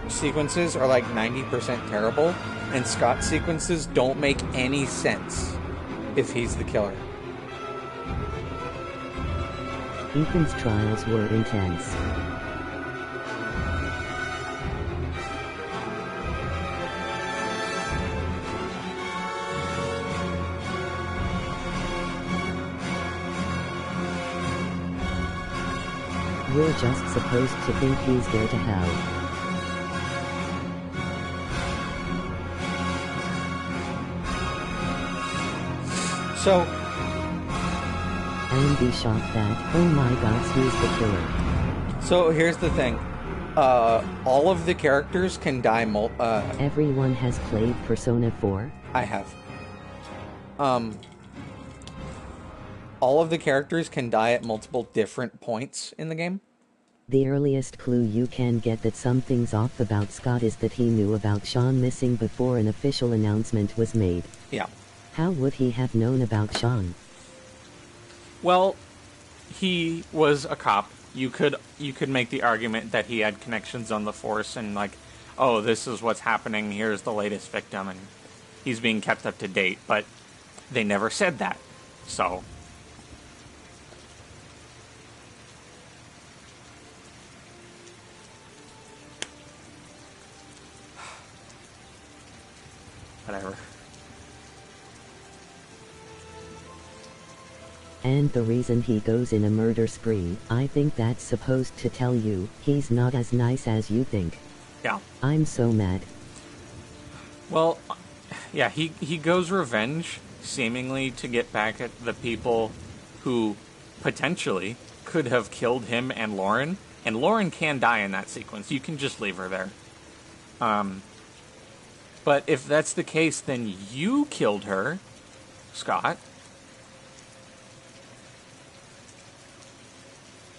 sequences are like 90% terrible, and Scott's sequences don't make any sense if he's the killer. Ethan's trials were intense. We're just supposed to think he's there to help. So... and be shocked that, oh my god, he's the killer. So here's the thing. All of the characters can die Everyone has played Persona 4? I have. All of the characters can die at multiple different points in the game. The earliest clue you can get that something's off about Scott is that he knew about Sean missing before an official announcement was made. Yeah. How would he have known about Sean? Well, he was a cop. You could make the argument that he had connections on the force and like, oh, this is what's happening, here's the latest victim, and he's being kept up to date, but they never said that. So... whatever. And the reason he goes in a murder spree, I think that's supposed to tell you, he's not as nice as you think. Yeah. I'm so mad. Well, yeah, he goes revenge, seemingly to get back at the people who potentially could have killed him and Lauren can die in that sequence. You can just leave her there. But if that's the case, then you killed her, Scott.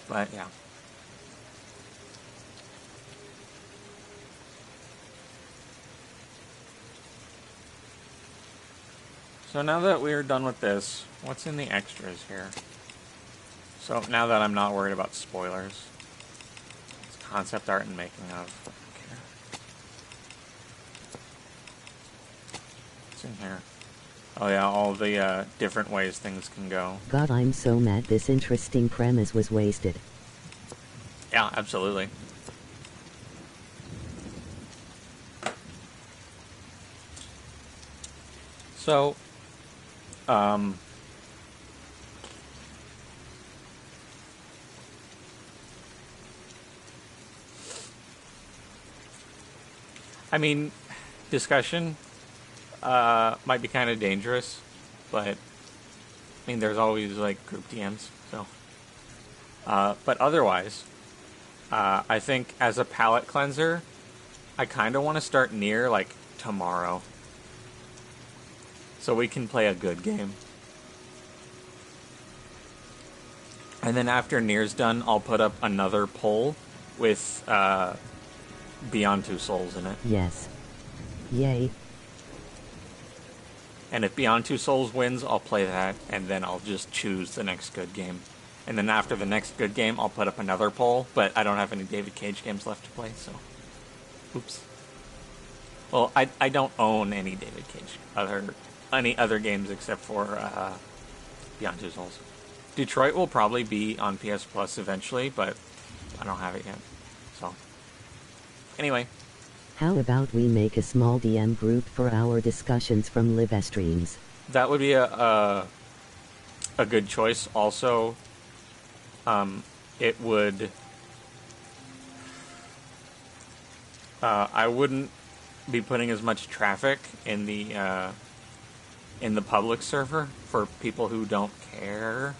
But, yeah. So now that we're done with this, what's in the extras here? So now that I'm not worried about spoilers, it's concept art and making of. Okay. What's in here? Oh yeah, all the different ways things can go. God, I'm so mad this interesting premise was wasted. Yeah, absolutely. So, I mean, discussion might be kind of dangerous, but I mean, there's always like group DMs, so. But otherwise, I think as a palate cleanser, I kind of want to start Nier like tomorrow, so we can play a good game. And then after Nier's done, I'll put up another poll with Beyond Two Souls in it. Yes. Yay. And if Beyond Two Souls wins, I'll play that, and then I'll just choose the next good game. And then after the next good game, I'll put up another poll, but I don't have any David Cage games left to play, so... Oops. Well, I don't own any David Cage, any other games except for Beyond Two Souls. Detroit will probably be on PS Plus eventually, but I don't have it yet, so... Anyway. How about we make a small DM group for our discussions from live streams? That would be a good choice. Also, it would... I wouldn't be putting as much traffic in the public server for people who don't care.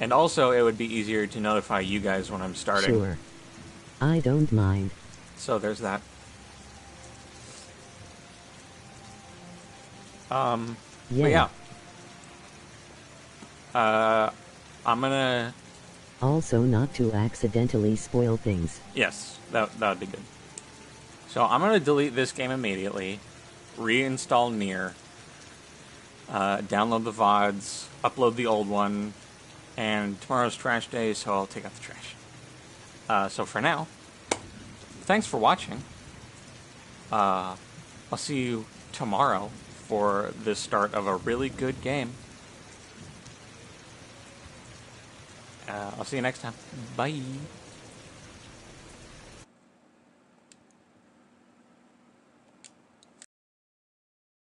And also, it would be easier to notify you guys when I'm starting. Sure. I don't mind. So there's that. But yeah. I'm gonna... Also not to accidentally spoil things. Yes, that would be good. So I'm gonna delete this game immediately, reinstall Nier, download the VODs, upload the old one, and tomorrow's trash day, so I'll take out the trash. So for now, thanks for watching. I'll see you tomorrow for the start of a really good game. I'll see you next time. Bye.